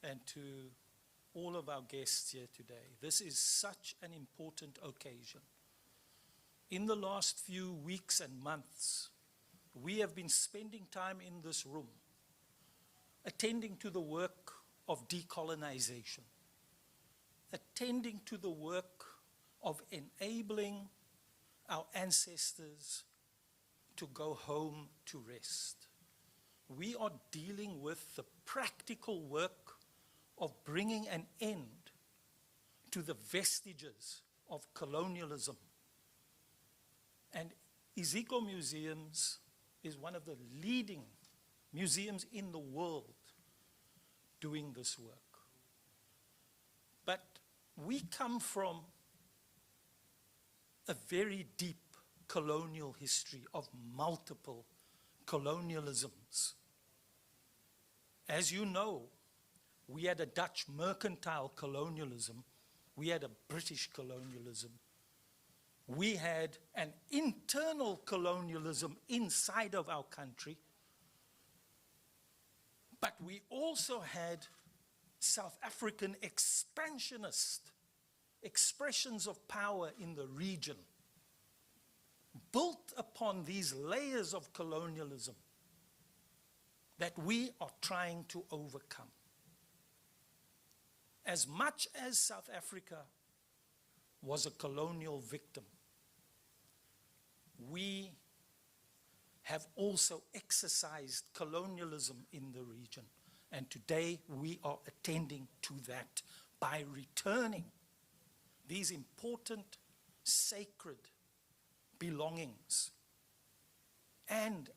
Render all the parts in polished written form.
and to all of our guests here today. This is such an important occasion. In the last few weeks and months, we have been spending time in this room, attending to the work of decolonization, attending to the work of enabling our ancestors to go home to rest. We are dealing with the practical work of bringing an end to the vestiges of colonialism. And Iziko Museums is one of the leading museums in the world doing this work. But we come from a very deep colonial history of multiple colonialisms. As you know, we had a Dutch mercantile colonialism, we had a British colonialism, we had an internal colonialism inside of our country, but we also had South African expansionist expressions of power in the region, built upon these layers of colonialism that we are trying to overcome. As much as South Africa was a colonial victim, we have also exercised colonialism in the region. And today we are attending to that by returning these important, sacred belongings and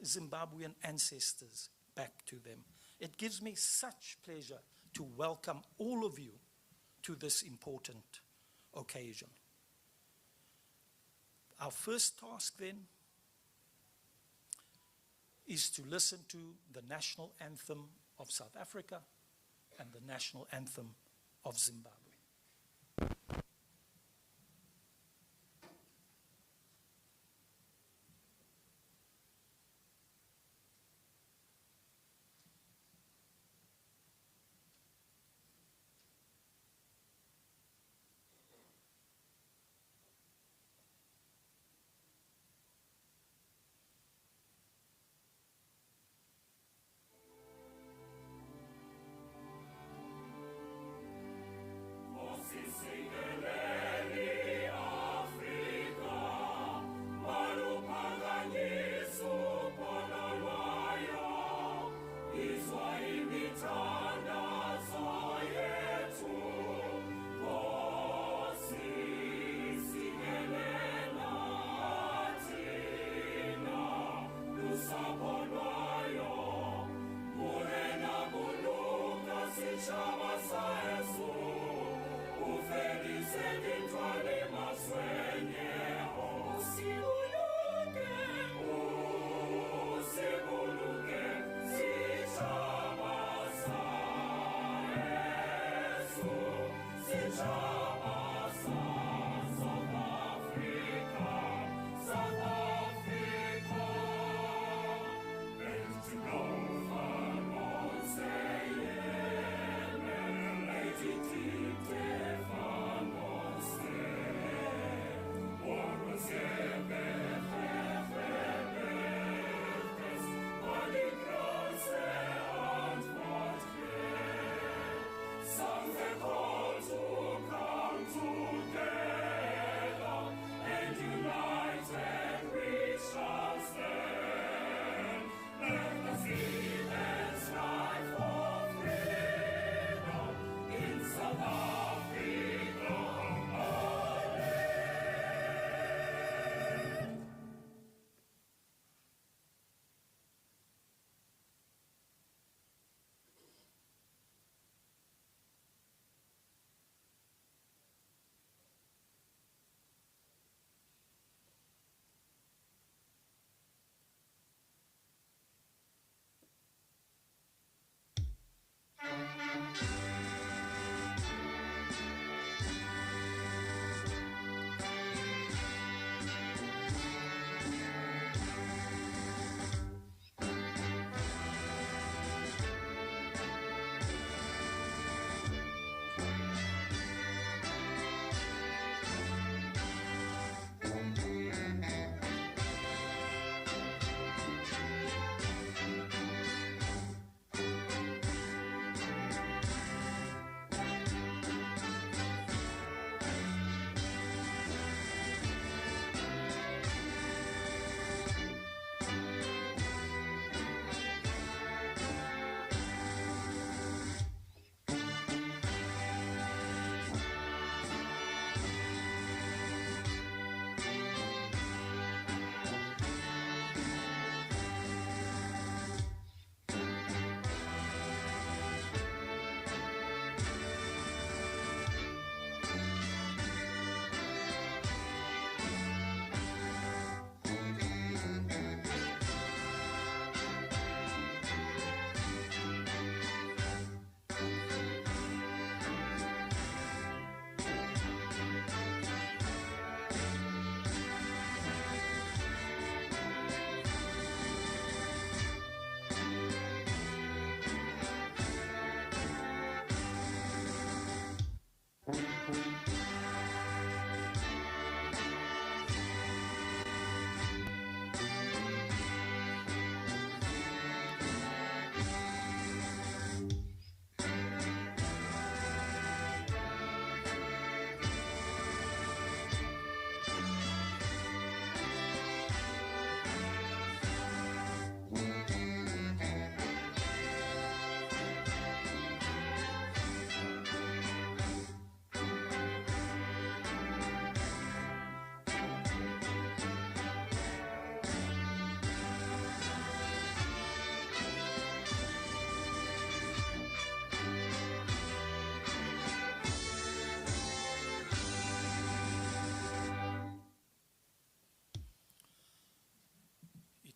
Zimbabwean ancestors back to them. It gives me such pleasure to welcome all of you to this important occasion. Our first task then is to listen to the national anthem of South Africa and the national anthem of Zimbabwe.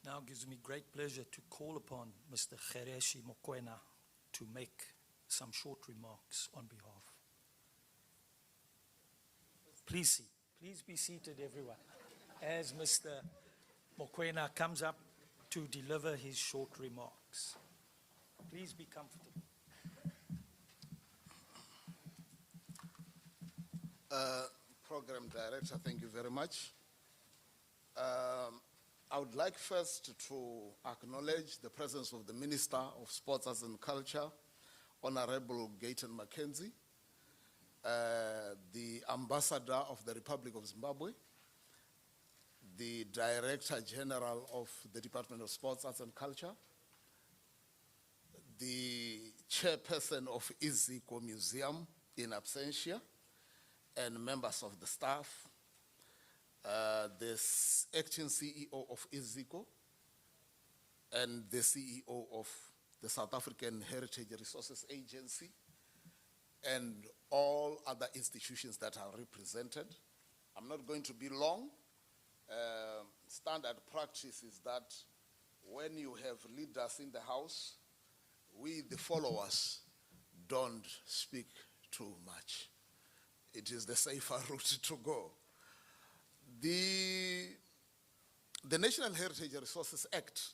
It now gives me great pleasure to call upon Mr. Khereshi Mokoena to make some short remarks on behalf. Please be seated, everyone, as Mr. Mokoena comes up to deliver his short remarks. Please be comfortable. Program Director, thank you very much. I would like first to acknowledge the presence of the Minister of Sports, Arts and Culture, Honorable Gayton Mackenzie, the Ambassador of the Republic of Zimbabwe, the Director General of the Department of Sports, Arts and Culture, the Chairperson of Iziko Museum in absentia, and members of the staff, the acting CEO of Iziko, and the CEO of the South African Heritage Resources Agency, and all other institutions that are represented. I'm not going to be long. Standard practice is that when you have leaders in the house, we, the followers, don't speak too much. It is the safer route to go. The National Heritage Resources Act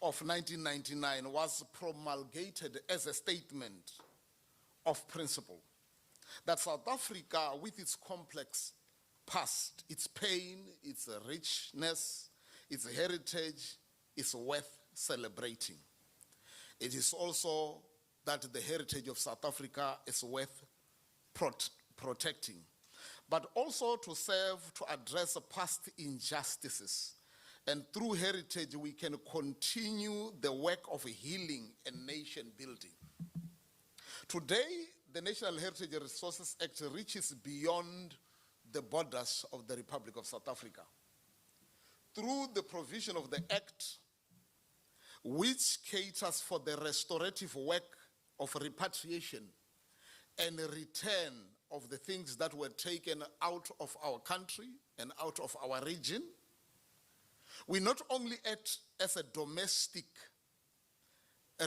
of 1999 was promulgated as a statement of principle that South Africa, with its complex past, its pain, its richness, its heritage, is worth celebrating. It is also that the heritage of South Africa is worth protecting, but also to serve to address past injustices. And through heritage, we can continue the work of healing and nation building. Today, the National Heritage Resources Act reaches beyond the borders of the Republic of South Africa. Through the provision of the Act, which caters for the restorative work of repatriation and return of the things that were taken out of our country and out of our region, we not only act as a domestic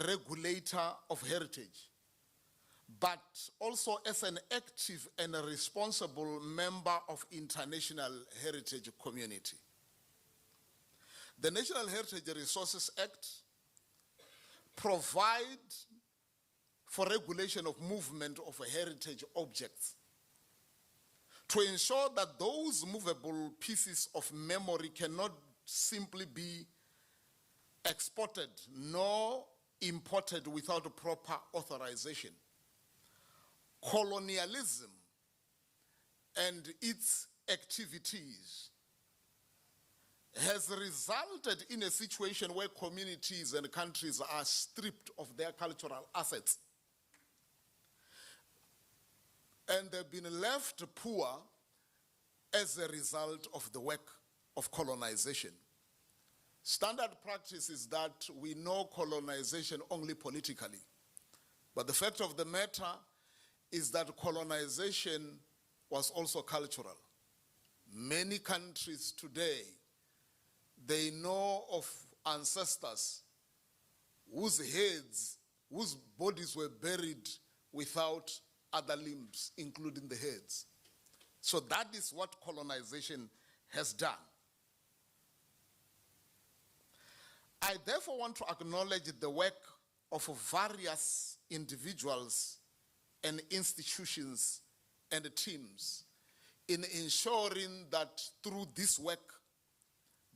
regulator of heritage, but also as an active and a responsible member of international heritage community. The National Heritage Resources Act provides for regulation of movement of heritage objects to ensure that those movable pieces of memory cannot simply be exported nor imported without proper authorization. Colonialism and its activities has resulted in a situation where communities and countries are stripped of their cultural assets, and they've been left poor as a result of the work of colonization. Standard practice is that we know colonization only politically, but the fact of the matter is that colonization was also cultural. Many countries today, they know of ancestors whose heads, whose bodies were buried without other limbs, including the heads. So that is what colonization has done. I therefore want to acknowledge the work of various individuals and institutions and teams in ensuring that through this work,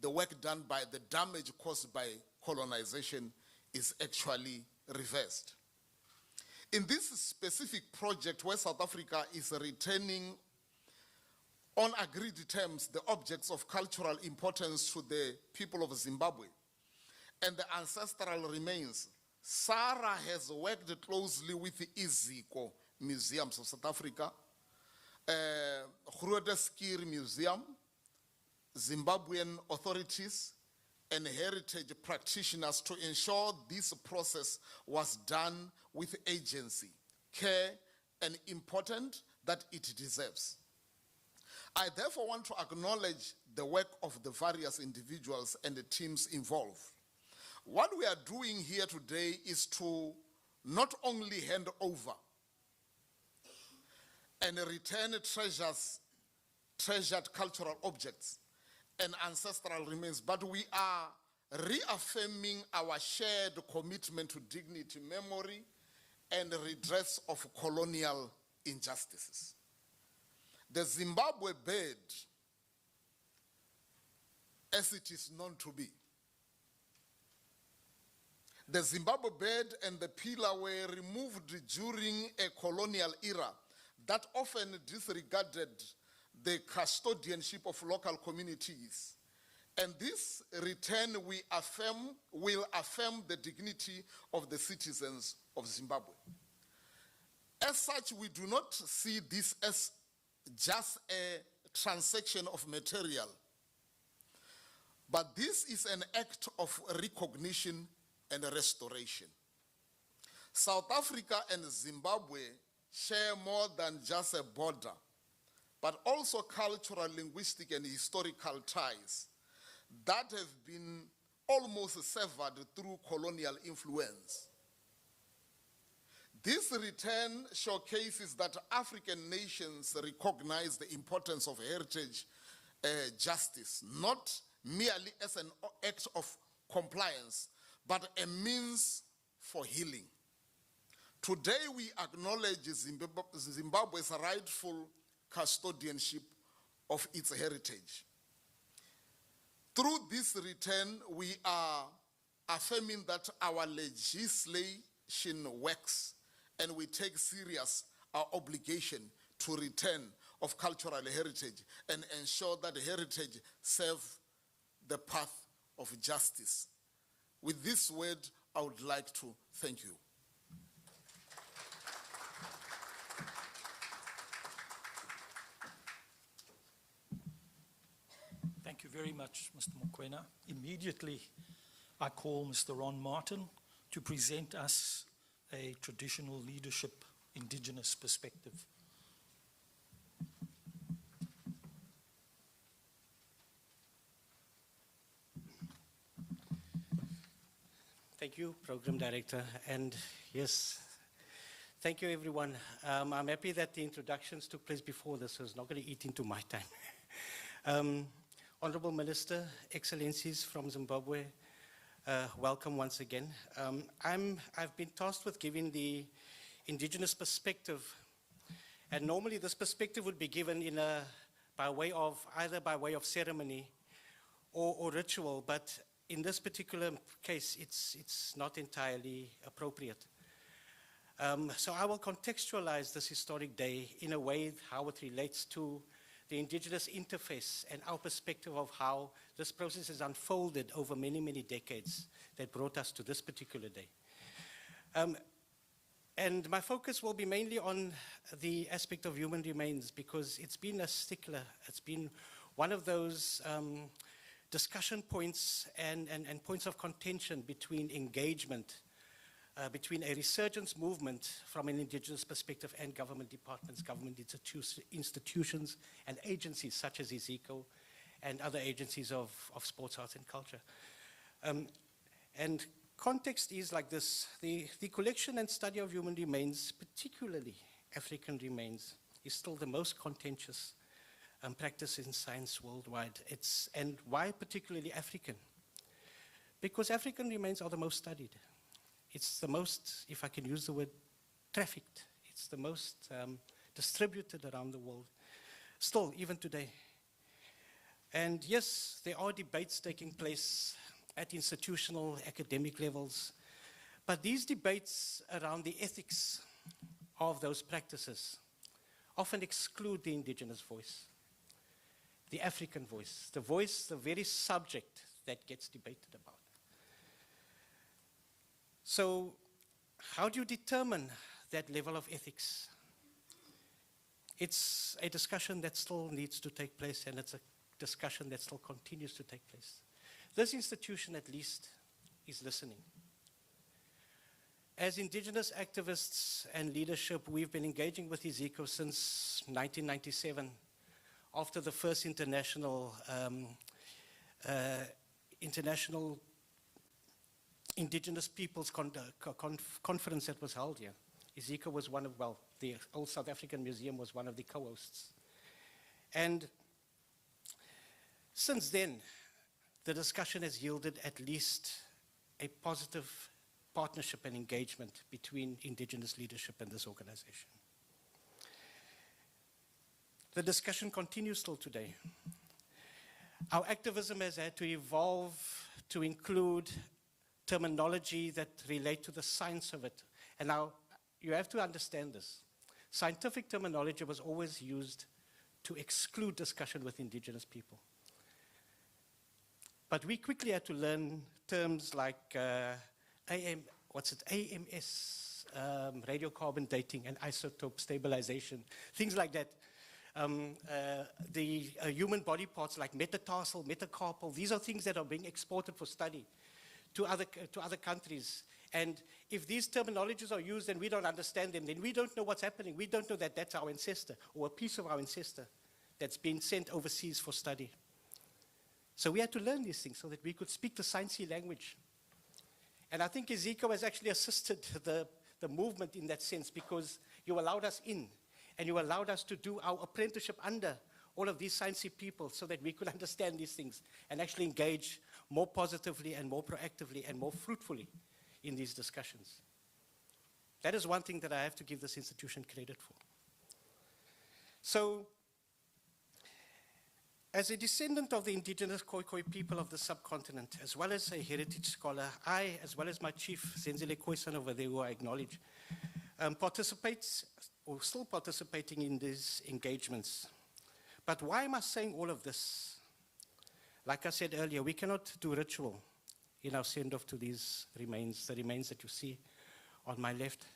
the work done by the damage caused by colonization is actually reversed. In this specific project where South Africa is returning on agreed terms the objects of cultural importance to the people of Zimbabwe and the ancestral remains, SARA has worked closely with the Iziko Museums of South Africa, Groote Schuur Museum, Zimbabwean authorities, and heritage practitioners to ensure this process was done with agency, care, and importance that it deserves. I therefore want to acknowledge the work of the various individuals and the teams involved. What we are doing here today is to not only hand over and return treasured cultural objects and ancestral remains, but we are reaffirming our shared commitment to dignity, memory, and redress of colonial injustices. The Zimbabwe bird, as it is known to be, the Zimbabwe bird and the pillar were removed during a colonial era that often disregarded the custodianship of local communities. And this return will affirm the dignity of the citizens of Zimbabwe. As such, we do not see this as just a transaction of material, but this is an act of recognition and restoration. South Africa and Zimbabwe share more than just a border, but also cultural, linguistic, and historical ties that have been almost severed through colonial influence. This return showcases that African nations recognize the importance of heritage justice, not merely as an act of compliance, but a means for healing. Today we acknowledge Zimbabwe's rightful custodianship of its heritage. Through this return, we are affirming that our legislation works, and we take serious our obligation to return of cultural heritage and ensure that heritage serve the path of justice. With this word, I would like to thank you. Thank you very much, Mr. Mokoena. Immediately, I call Mr. Ron Martin to present us a traditional leadership Indigenous perspective. Thank you, Program Director. And yes, thank you, everyone. I'm happy that the introductions took place before this, so it's not going to eat into my time. Honorable Minister, Excellencies from Zimbabwe, welcome once again. I've been tasked with giving the Indigenous perspective, and normally this perspective would be given in either by way of ceremony or ritual, but in this particular case, it's not entirely appropriate. So I will contextualize this historic day in a way how it relates to the Indigenous interface and our perspective of how this process has unfolded over many, many decades that brought us to this particular day. And my focus will be mainly on the aspect of human remains, because it's been a stickler. It's been one of those discussion points and points of contention between engagement, between a resurgence movement from an Indigenous perspective and government departments, government institutions, and agencies such as IZICO and other agencies of sports, arts, and culture. And context is like this. The collection and study of human remains, particularly African remains, is still the most contentious practice in science worldwide. And why particularly African? Because African remains are the most studied. It's the most, if I can use the word, trafficked. It's the most distributed around the world, still, even today. And yes, there are debates taking place at institutional, academic levels, but these debates around the ethics of those practices often exclude the Indigenous voice, the African voice, the very subject that gets debated about. So how do you determine that level of ethics? It's a discussion that still needs to take place, and it's a discussion that still continues to take place. This institution, at least, is listening. As Indigenous activists and leadership, we've been engaging with IZICO since 1997 after the first international Indigenous Peoples Conference that was held here. Iziko was one of, well, the Old South African Museum was one of the co-hosts. And since then, the discussion has yielded at least a positive partnership and engagement between Indigenous leadership and this organization. The discussion continues till today. Our activism has had to evolve to include terminology that relate to the science of it. And now, you have to understand this. Scientific terminology was always used to exclude discussion with Indigenous people. But we quickly had to learn terms like AMS, radiocarbon dating and isotope stabilization, things like that. The human body parts like metatarsal, metacarpal, these are things that are being exported for study to other countries. And if these terminologies are used and we don't understand them, then we don't know what's happening. We don't know that that's our ancestor or a piece of our ancestor that's been sent overseas for study. So we had to learn these things so that we could speak the sciencey language. And I think Iziko has actually assisted the movement in that sense, because you allowed us in and you allowed us to do our apprenticeship under all of these sciencey people so that we could understand these things and actually engage more positively and more proactively and more fruitfully in these discussions. That is one thing that I have to give this institution credit for. So, as a descendant of the Indigenous Khoikhoi people of the subcontinent, as well as a heritage scholar, I, as well as my chief, Zenzile Khoisan over there, who I acknowledge, participates, or still participating in these engagements. But why am I saying all of this? Like I said earlier, we cannot do ritual in our send-off to these remains, the remains that you see on my left,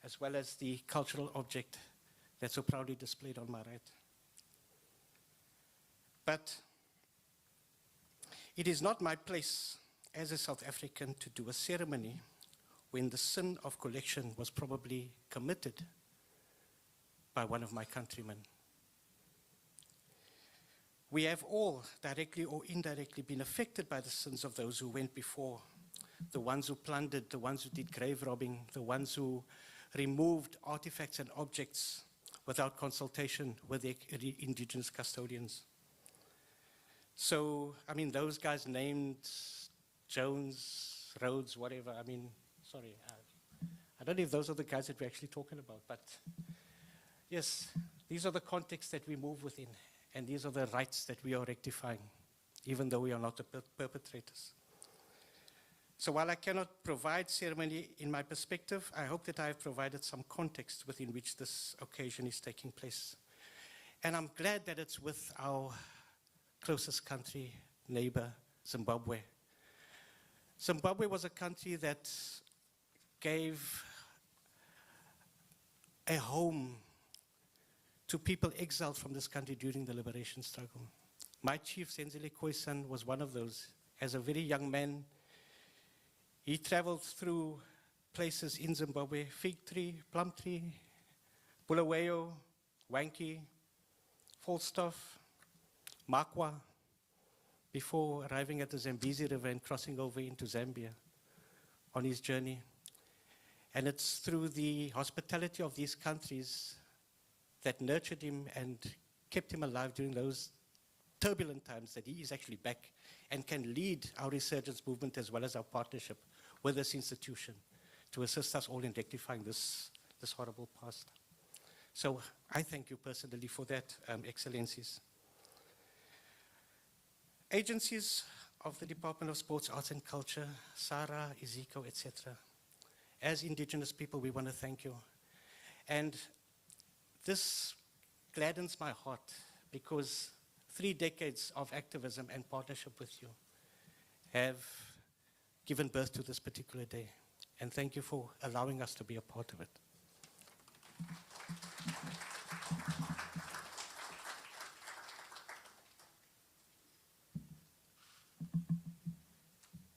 as well as the cultural object that's so proudly displayed on my right. But it is not my place as a South African to do a ceremony when the sin of collection was probably committed by one of my countrymen. We have all, directly or indirectly, been affected by the sins of those who went before, the ones who plundered, the ones who did grave robbing, the ones who removed artifacts and objects without consultation with their indigenous custodians. So, I mean, those guys named Jones, Rhodes, whatever, I mean, sorry, I don't know if those are the guys that we're actually talking about, but yes, these are the contexts that we move within, and these are the rights that we are rectifying, even though we are not the perpetrators. So while I cannot provide ceremony in my perspective, I hope that I have provided some context within which this occasion is taking place. And I'm glad that it's with our closest country, neighbor, Zimbabwe. Zimbabwe was a country that gave a home to people exiled from this country during the liberation struggle. My chief, Zenzile Khoisan, was one of those. As a very young man, he traveled through places in Zimbabwe, Fig Tree, Plum Tree, Bulawayo, Wankie, Falstaff, Makwa, before arriving at the Zambezi River and crossing over into Zambia on his journey. And it's through the hospitality of these countries that nurtured him and kept him alive during those turbulent times that he is actually back and can lead our resurgence movement as well as our partnership with this institution to assist us all in rectifying this horrible past. So I thank you personally for that, Excellencies. Agencies of the Department of Sports, Arts and Culture, SARA, Iziko, etc. As Indigenous people, we want to thank you. And this gladdens my heart because 3 decades of activism and partnership with you have given birth to this particular day. And thank you for allowing us to be a part of it.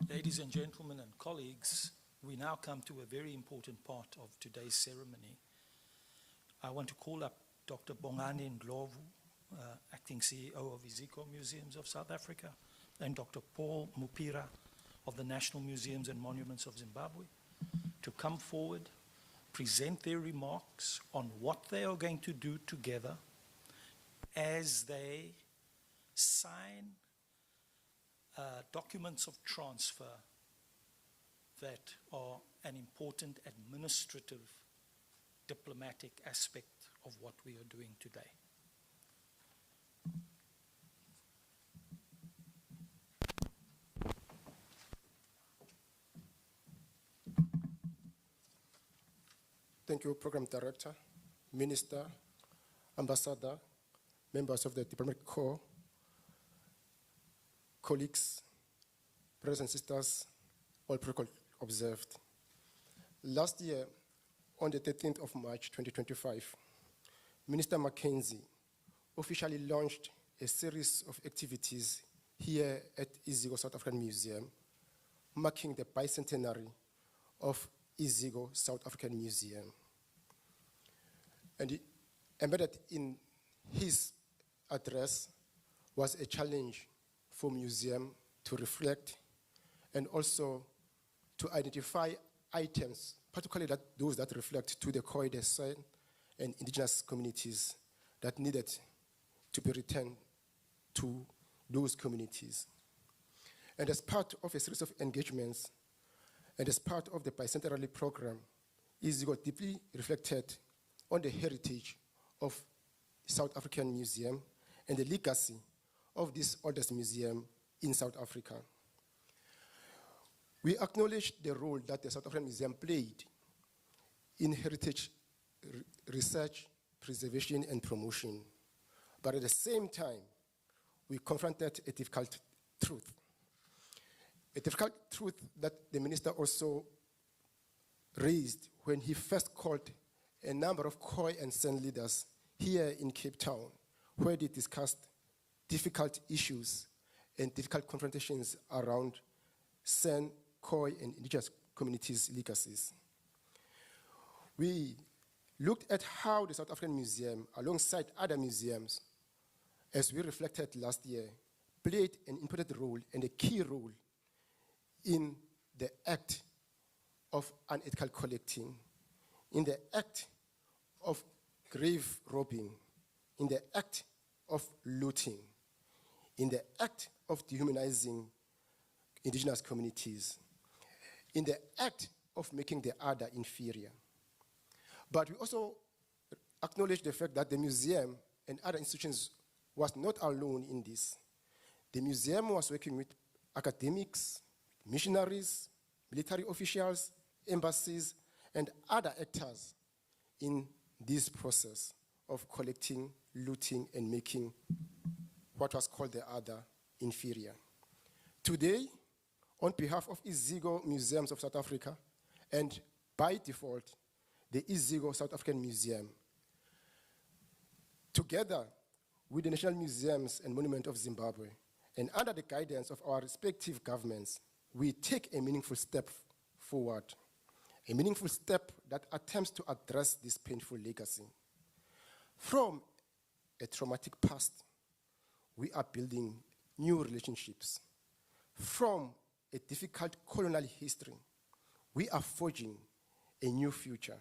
Ladies and gentlemen and colleagues, we now come to a very important part of today's ceremony. I want to call up Dr. Bongani Ndlovu, Acting CEO of Iziko Museums of South Africa, and Dr. Paul Mupira of the National Museums and Monuments of Zimbabwe, to come forward, present their remarks on what they are going to do together as they sign documents of transfer that are an important administrative, diplomatic aspect of what we are doing today. Thank you, Program Director, Minister, Ambassador, members of the Diplomatic Corps, colleagues, brothers and sisters, all protocol observed. Last year, on the 13th of March 2025, Minister Mackenzie officially launched a series of activities here at Iziko South African Museum, marking the bicentenary of Iziko South African Museum. And embedded in his address was a challenge for museum to reflect and also to identify items, particularly those that reflect to the Khoi descent and indigenous communities that needed to be returned to those communities. And as part of a series of engagements, and as part of the bicentenary program, Iziko deeply reflected on the heritage of South African Museum and the legacy of this oldest museum in South Africa. We acknowledge the role that the South African Museum played in heritage research, preservation, and promotion. But at the same time, we confronted a difficult truth. A difficult truth that the minister also raised when he first called a number of Khoi and San leaders here in Cape Town, where they discussed difficult issues and difficult confrontations around San, Khoi, and indigenous communities' legacies. We looked at how the South African Museum, alongside other museums, as we reflected last year, played an important role and a key role in the act of unethical collecting, in the act of grave robbing, in the act of looting, in the act of dehumanizing indigenous communities, in the act of making the other inferior. But we also acknowledge the fact that the museum and other institutions was not alone in this. The museum was working with academics, missionaries, military officials, embassies, and other actors in this process of collecting, looting, and making what was called the other inferior. Today, on behalf of Iziko Museums of South Africa, and by default, the Iziko South African Museum, together with the National Museums and Monuments of Zimbabwe, and under the guidance of our respective governments, we take a meaningful step forward, a meaningful step that attempts to address this painful legacy. From a traumatic past, we are building new relationships. From a difficult colonial history, we are forging a new future,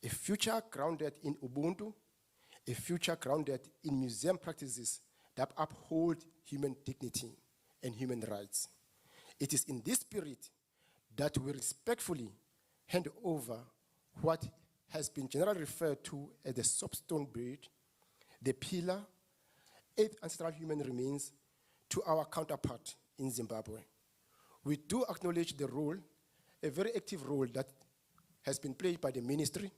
a future grounded in Ubuntu, a future grounded in museum practices that uphold human dignity and human rights. It is in this spirit that we respectfully hand over what has been generally referred to as the soapstone bridge, the pillar, 8 ancestral human remains, to our counterpart in Zimbabwe. We do acknowledge the role, a very active role that has been played by the ministry,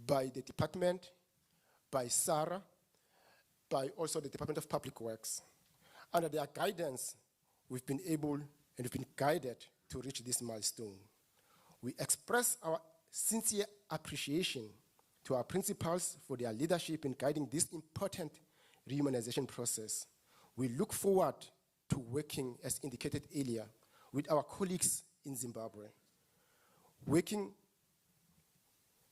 by the department, by SARA, by also the Department of Public Works. Under their guidance, we've been able and we've been guided to reach this milestone. We express our sincere appreciation to our principals for their leadership in guiding this important rehumanization process. We look forward to working, as indicated earlier, with our colleagues in Zimbabwe, working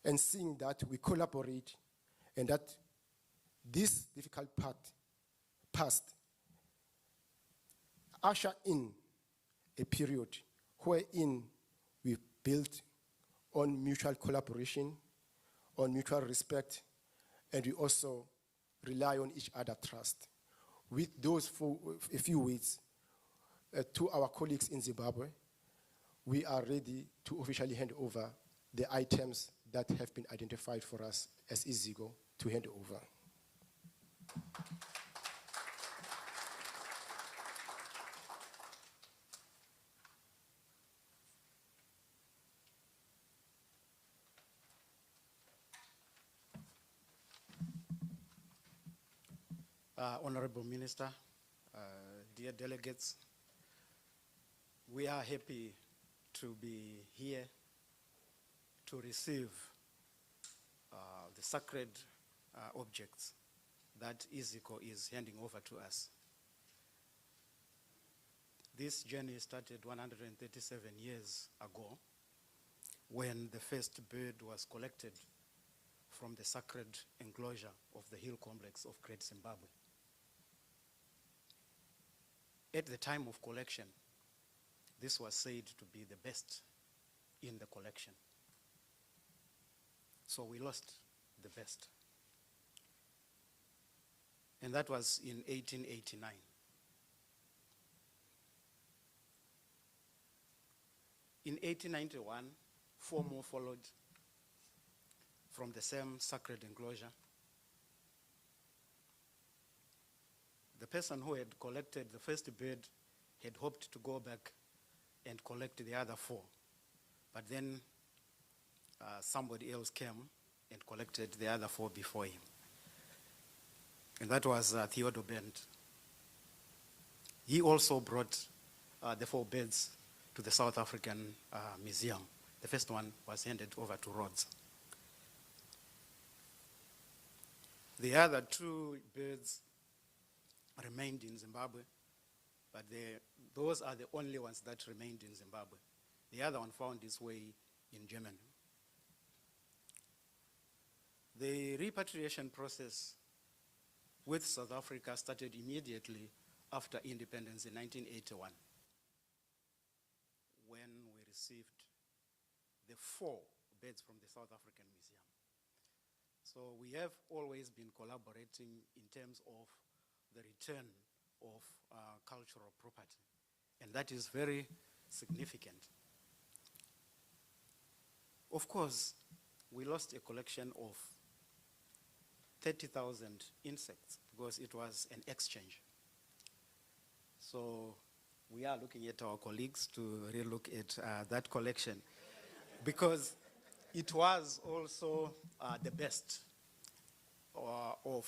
and seeing that we collaborate and that this difficult path past usher in a period wherein we build on mutual collaboration, on mutual respect, and we also rely on each other's trust. With those a few words to our colleagues in Zimbabwe, we are ready to officially hand over the items that have been identified for us as Izigo to hand over. Honorable Minister, dear delegates, we are happy to be here to receive the sacred objects that Izigo is handing over to us. This journey started 137 years ago when the first bird was collected from the sacred enclosure of the hill complex of Great Zimbabwe. At the time of collection, this was said to be the best in the collection. So we lost the best. And that was in 1889. In 1891, 4 more followed from the same sacred enclosure. The person who had collected the first bird had hoped to go back and collect the other 4. But then somebody else came and collected the other 4 before him. And that was Theodore Bent. He also brought the 4 birds to the South African Museum. The first one was handed over to Rhodes. The other 2 birds remained in Zimbabwe, but those are the only ones that remained in Zimbabwe. The other one found its way in Germany. The repatriation process with South Africa started immediately after independence in 1981, when we received the 4 birds from the South African Museum. So we have always been collaborating in terms of the return of cultural property, and that is very significant. Of course, we lost a collection of 30,000 insects because it was an exchange. So we are looking at our colleagues to relook at that collection, because it was also the best of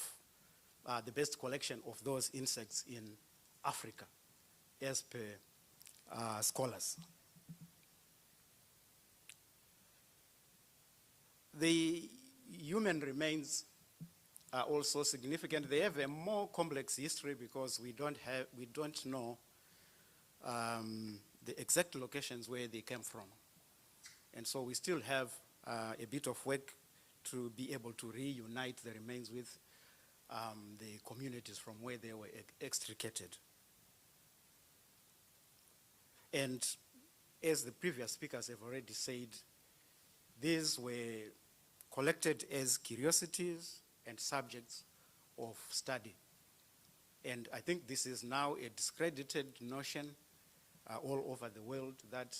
the best collection of those insects in Africa, as per scholars. The human remains are also significant. They have a more complex history because we don't know the exact locations where they came from. And so we still have a bit of work to be able to reunite the remains with the communities from where they were extricated. And as the previous speakers have already said, these were collected as curiosities and subjects of study. And I think this is now a discredited notion all over the world that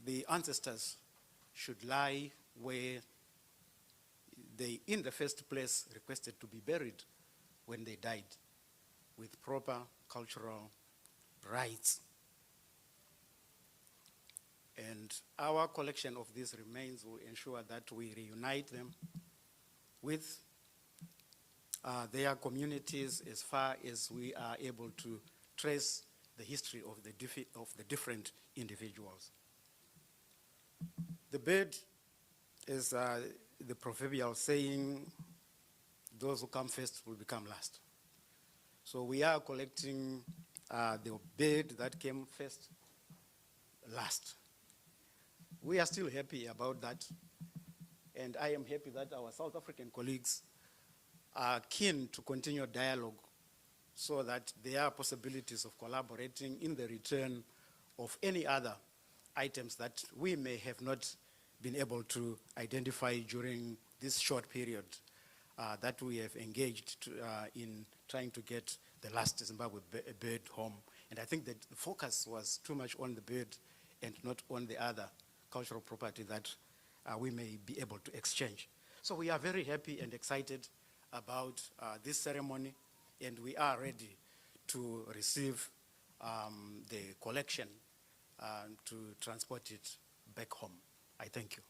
the ancestors should lie where they, in the first place, requested to be buried when they died, with proper cultural rites. And our collection of these remains will ensure that we reunite them with their communities as far as we are able to trace the history of the different individuals. The bird is the proverbial saying, those who come first will become last. So we are collecting the bird that came first, last. We are still happy about that. And I am happy that our South African colleagues are keen to continue dialogue so that there are possibilities of collaborating in the return of any other items that we may have not been able to identify during this short period that we have engaged in trying to get the last Zimbabwe bird home. And I think that the focus was too much on the bird and not on the other cultural property that we may be able to exchange. So we are very happy and excited about this ceremony, and we are ready to receive the collection to transport it back home. I thank you.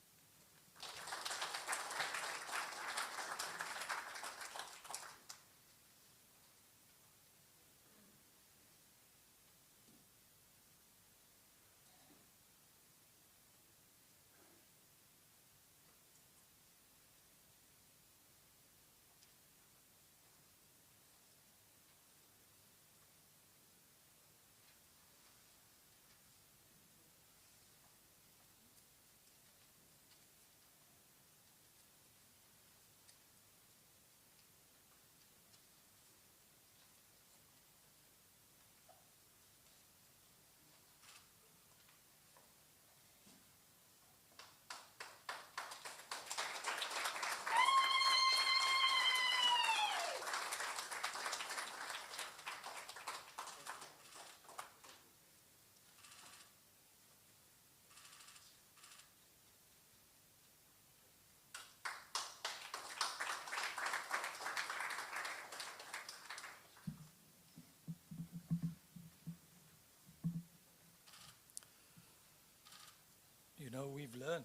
You know, we've learned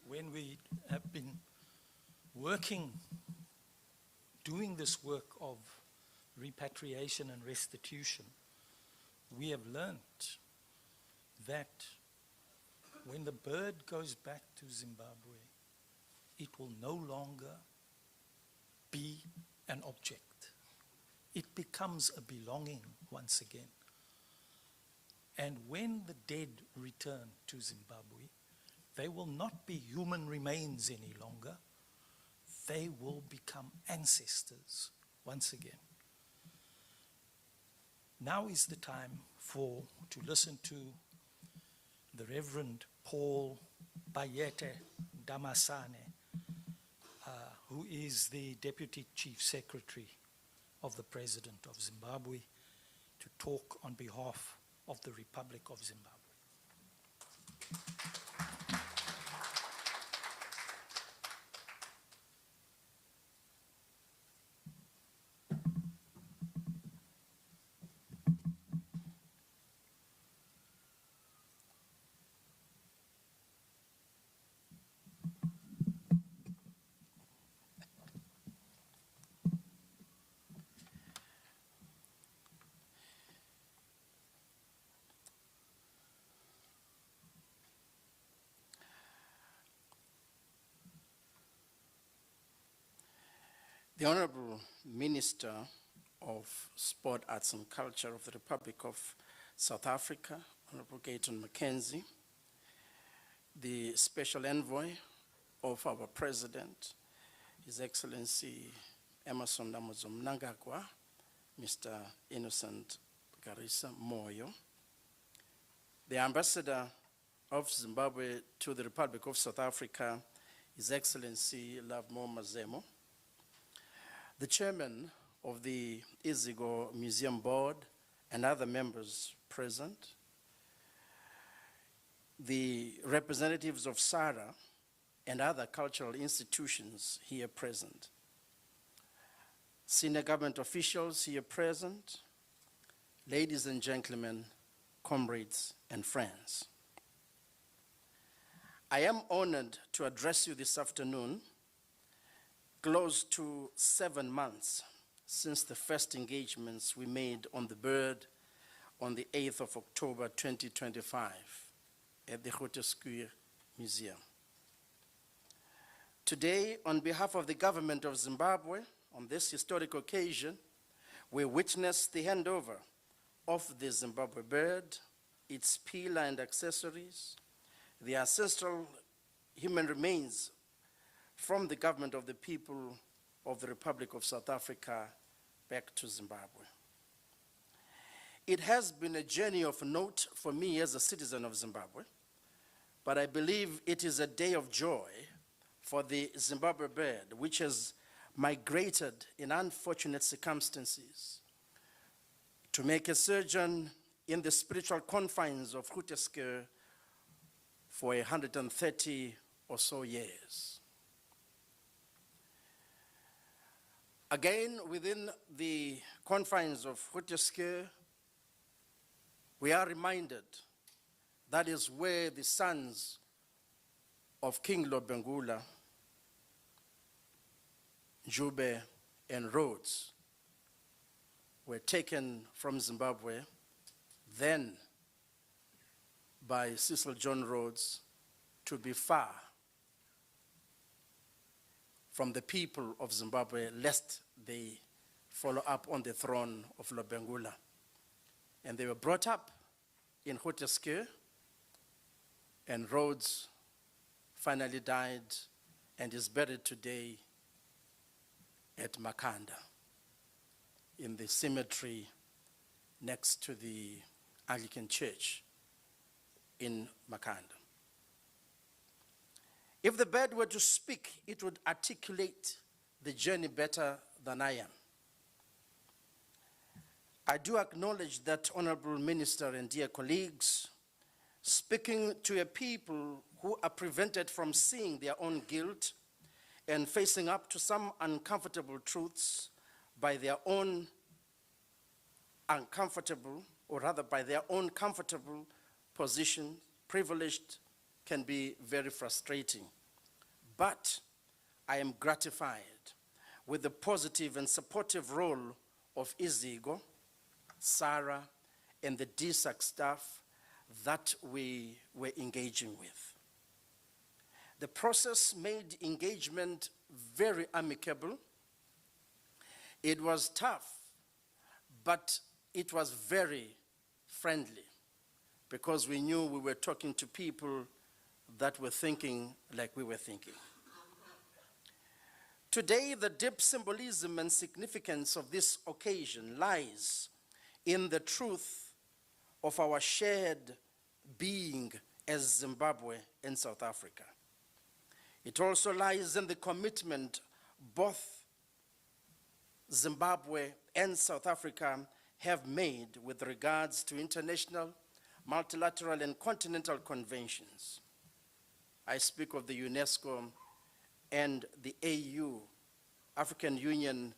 when we have been working, doing this work of repatriation and restitution, we have learned that when the bird goes back to Zimbabwe, it will no longer be an object. It becomes a belonging once again. And when the dead return to Zimbabwe, they will not be human remains any longer. They will become ancestors once again. Now is the time to listen to the Reverend Paul Bayete Damasane, who is the Deputy Chief Secretary of the President of Zimbabwe, to talk on behalf of the Republic of Zimbabwe. The Honorable Minister of Sport, Arts and Culture of the Republic of South Africa, Honorable Gayton Mackenzie, the Special Envoy of our President, His Excellency Emmerson Damazwi Mnangagwa, Mr. Innocent Garissa Moyo, the Ambassador of Zimbabwe to the Republic of South Africa, His Excellency Lovemore Mazemo, the Chairman of the Izigo Museum Board and other members present, the representatives of SARA and other cultural institutions here present, senior government officials here present, ladies and gentlemen, comrades and friends. I am honored to address you this afternoon, close to 7 months since the first engagements we made on the bird on the 8th of October 2025 at the Groote Museum. Today, on behalf of the government of Zimbabwe, on this historic occasion, we witness the handover of the Zimbabwe bird, its pillar and accessories, the ancestral human remains from the government of the people of the Republic of South Africa back to Zimbabwe. it has been a journey of note for me as a citizen of Zimbabwe, but I believe it is a day of joy for the Zimbabwe bird, which has migrated in unfortunate circumstances to make a sojourn in the spiritual confines of Grooteskill for 130 or so years. Again, within the confines of Grooteskill, we are reminded that is where the sons of King Lobengula, Jube, and Rhodes were taken from Zimbabwe, then by Cecil John Rhodes, to be far from the people of Zimbabwe, lest they follow up on the throne of Lobengula. And they were brought up in Grooteskill, and Rhodes finally died and is buried today at Makhanda in the cemetery next to the Anglican Church in Makhanda. If the bird were to speak, it would articulate the journey better than I am. I do acknowledge that, Honorable Minister and dear colleagues, speaking to a people who are prevented from seeing their own guilt and facing up to some uncomfortable truths by their own uncomfortable, or rather by their own comfortable position, privileged, can be very frustrating. But I am gratified with the positive and supportive role of Izigo, Sarah, and the DSAC staff that we were engaging with. The process made engagement very amicable. It was tough, but it was very friendly, because we knew we were talking to people that were thinking like we were thinking. Today, the deep symbolism and significance of this occasion lies in the truth of our shared being as Zimbabwe and South Africa. It also lies in the commitment both Zimbabwe and South Africa have made with regards to international, multilateral, and continental conventions. I speak of the UNESCO and the AU, African Union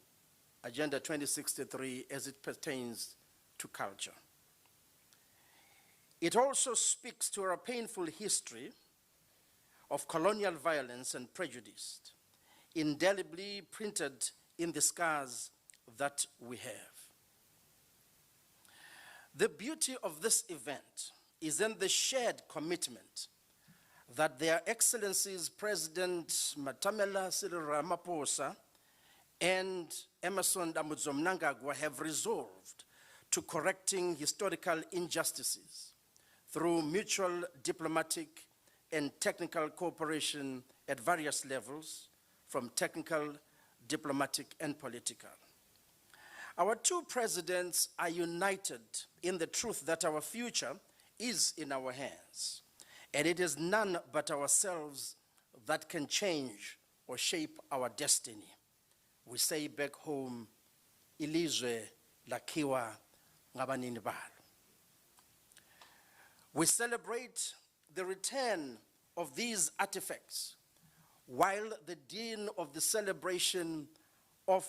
Agenda 2063, as it pertains to culture. It also speaks to our painful history of colonial violence and prejudice, indelibly printed in the scars that we have. The beauty of this event is in the shared commitment that Their Excellencies President Matamela Cyril Ramaphosa and Emmerson Dambudzo Mnangagwa have resolved to correcting historical injustices through mutual diplomatic and technical cooperation at various levels, from technical, diplomatic, and political. Our two presidents are united in the truth that our future is in our hands, and it is none but ourselves that can change or shape our destiny. We say back home, ilizwe lakhiwa ngabanini balo. We celebrate the return of these artifacts while the din of the celebration of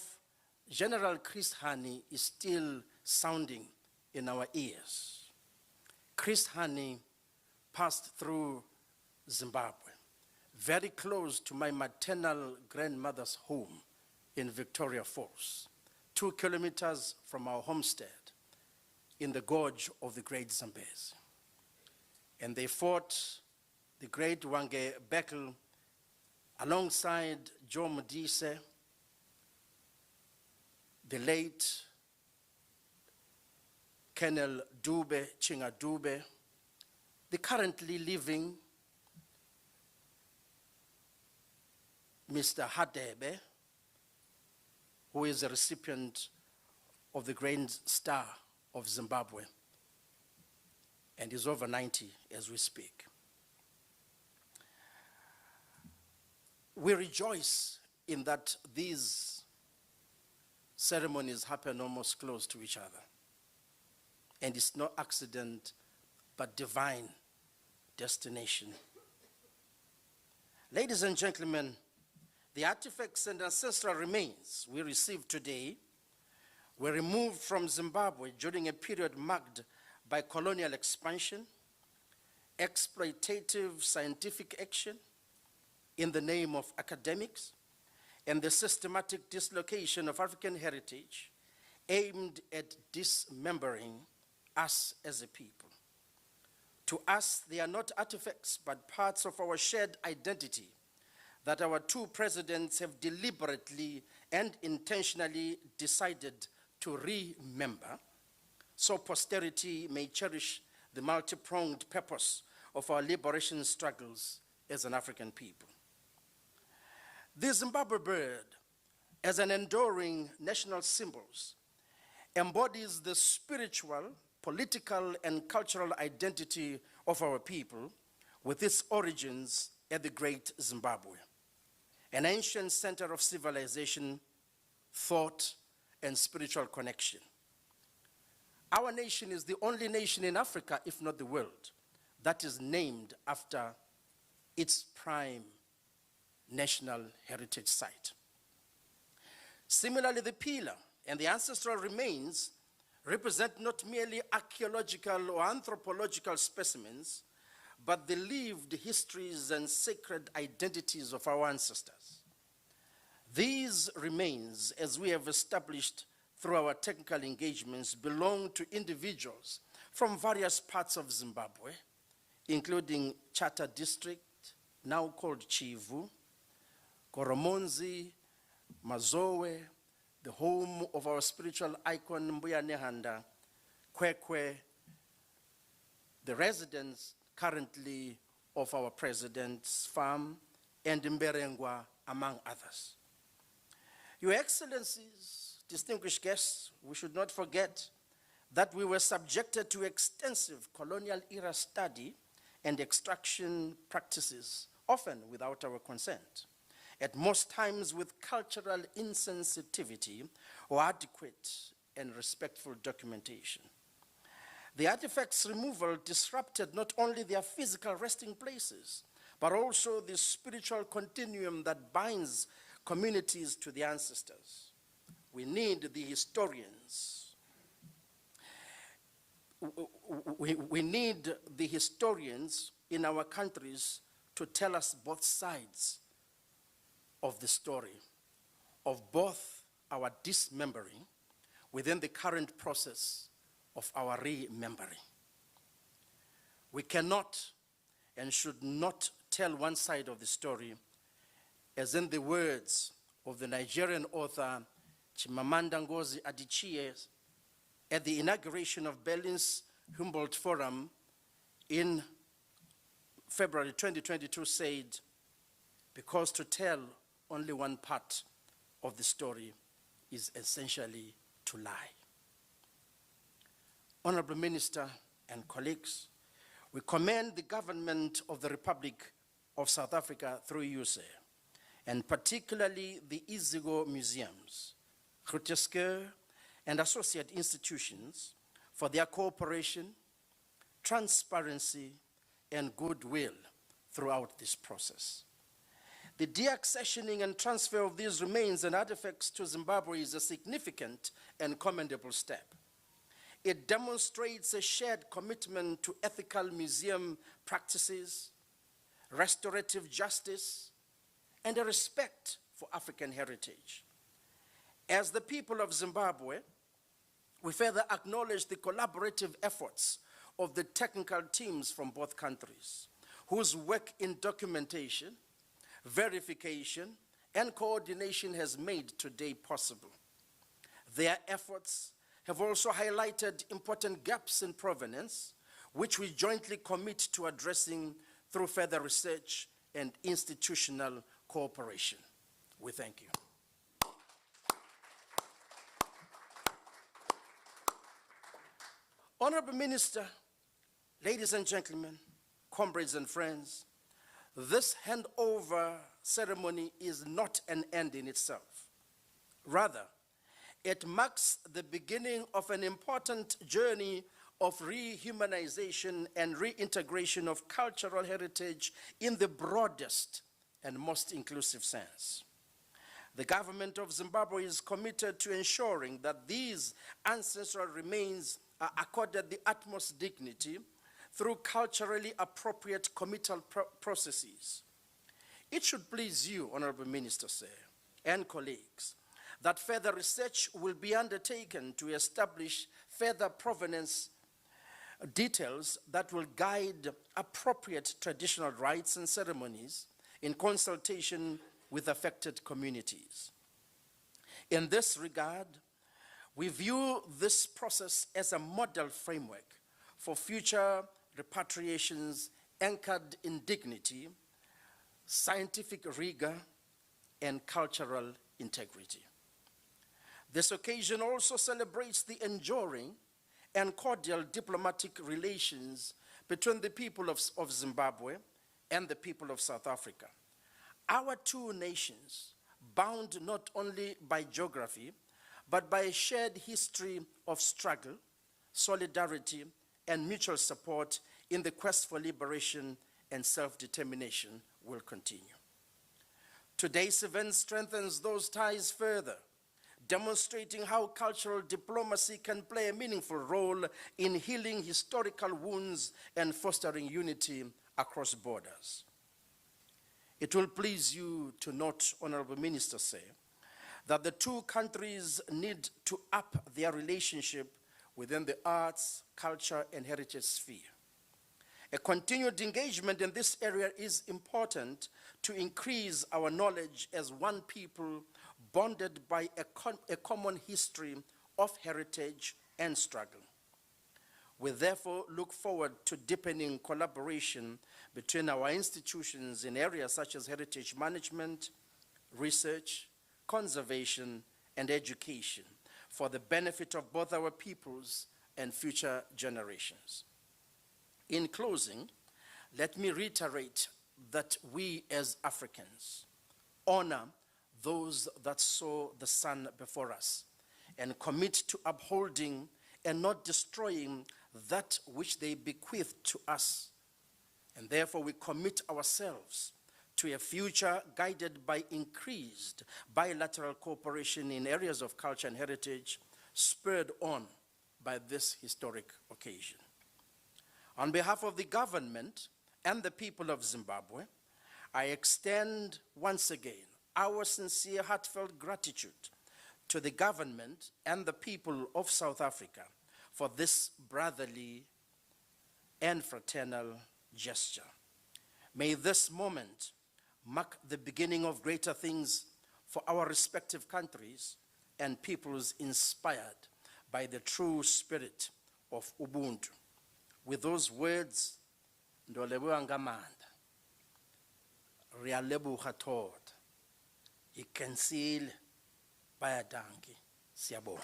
General Chris Hani is still sounding in our ears. Chris Hani passed through Zimbabwe, very close to my maternal grandmother's home in Victoria Falls, 2 kilometers from our homestead in the gorge of the Great Zambezi. And they fought the Great Wange battle alongside Joe Modise, the late Colonel Dube, Chinga Dube, the currently living Mr. Hadebe, who is a recipient of the Grand Star of Zimbabwe, and is over 90 as we speak. We rejoice in that these ceremonies happen almost close to each other. And it's no accident, but divine destination. Ladies and gentlemen, the artifacts and ancestral remains we received today were removed from Zimbabwe during a period marked by colonial expansion, exploitative scientific action in the name of academics, and the systematic dislocation of African heritage aimed at dismembering us as a people. To us, they are not artifacts, but parts of our shared identity that our two presidents have deliberately and intentionally decided to remember, so posterity may cherish the multi-pronged purpose of our liberation struggles as an African people. The Zimbabwe bird, as an enduring national symbol, embodies the spiritual, political, and cultural identity of our people, with its origins at the Great Zimbabwe, an ancient center of civilization, thought, and spiritual connection. Our nation is the only nation in Africa, if not the world, that is named after its prime national heritage site. Similarly, the pillar and the ancestral remains represent not merely archaeological or anthropological specimens, but the lived histories and sacred identities of our ancestors. These remains, as we have established through our technical engagements, belong to individuals from various parts of Zimbabwe, including Chata District, now called Chivu, Koromonzi, Mazowe, the home of our spiritual icon Mbuya Nehanda, Kwekwe, the residence currently of our president's farm, and Mberengwa, among others. Your Excellencies, distinguished guests, we should not forget that we were subjected to extensive colonial era study and extraction practices, often without our consent, at most times with cultural insensitivity or adequate and respectful documentation. The artifacts' removal disrupted not only their physical resting places, but also the spiritual continuum that binds communities to the ancestors. We need the historians. We need the historians in our countries to tell us both sides of the story, of both our dismembering within the current process of our remembering. We cannot and should not tell one side of the story, as in the words of the Nigerian author Chimamanda Ngozi Adichie at the inauguration of Berlin's Humboldt Forum in February 2022 said, because to tell only one part of the story is essentially to lie. Honorable Minister and colleagues, we commend the government of the Republic of South Africa through USAID, and particularly the Izigo Museums, Grootesque, and associate institutions for their cooperation, transparency, and goodwill throughout this process. The deaccessioning and transfer of these remains and artifacts to Zimbabwe is a significant and commendable step. It demonstrates a shared commitment to ethical museum practices, restorative justice, and a respect for African heritage. As the people of Zimbabwe, we further acknowledge the collaborative efforts of the technical teams from both countries, whose work in documentation, verification, and coordination has made today possible. Their efforts have also highlighted important gaps in provenance, which we jointly commit to addressing through further research and institutional cooperation. We thank you. Honorable Minister, ladies and gentlemen, comrades and friends, this handover ceremony is not an end in itself. Rather, it marks the beginning of an important journey of rehumanization and reintegration of cultural heritage in the broadest and most inclusive sense. The government of Zimbabwe is committed to ensuring that these ancestral remains are accorded the utmost dignity through culturally appropriate committal processes. It should please you, Honorable Minister, sir, and colleagues, that further research will be undertaken to establish further provenance details that will guide appropriate traditional rites and ceremonies in consultation with affected communities. In this regard, we view this process as a model framework for future repatriations anchored in dignity, scientific rigor, and cultural integrity. This occasion also celebrates the enduring and cordial diplomatic relations between the people of Zimbabwe and the people of South Africa. Our two nations, bound not only by geography, but by a shared history of struggle, solidarity, and mutual support in the quest for liberation and self-determination, will continue. Today's event strengthens those ties further, demonstrating how cultural diplomacy can play a meaningful role in healing historical wounds and fostering unity across borders. It will please you to note, Honorable Minister, say, that the two countries need to up their relationship within the arts, culture, and heritage sphere. A continued engagement in this area is important to increase our knowledge as one people bonded by a common history of heritage and struggle. We therefore look forward to deepening collaboration between our institutions in areas such as heritage management, research, conservation, and education for the benefit of both our peoples and future generations. In closing, let me reiterate that we as Africans honor those that saw the sun before us and commit to upholding and not destroying that which they bequeathed to us. And therefore we commit ourselves to a future guided by increased bilateral cooperation in areas of culture and heritage, spurred on by this historic occasion. On behalf of the government and the people of Zimbabwe, I extend once again our sincere, heartfelt gratitude to the government and the people of South Africa for this brotherly and fraternal gesture. May this moment mark the beginning of greater things for our respective countries and peoples inspired by the true spirit of Ubuntu. With those words, Ndolebuwa ngamanda, Rialebuha tod, Ikensile bayadanki, siyabonga.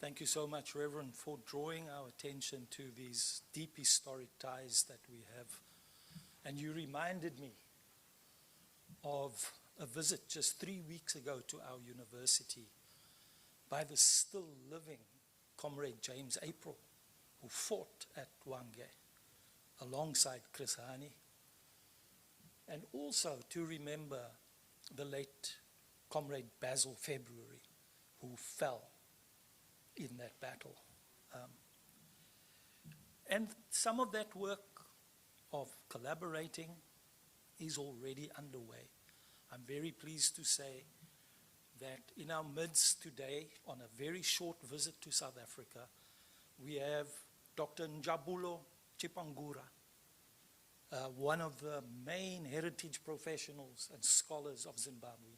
Thank you so much, Reverend, for drawing our attention to these deep historic ties that we have. And you reminded me of a visit just 3 weeks ago to our university by the still living Comrade James April, who fought at Wange alongside Chris Hani. And also to remember the late Comrade Basil February, who fell in that battle. And some of that work of collaborating is already underway. I'm very pleased to say that in our midst today, on a very short visit to South Africa, we have Dr. Njabulo Chipangura, one of the main heritage professionals and scholars of Zimbabwe,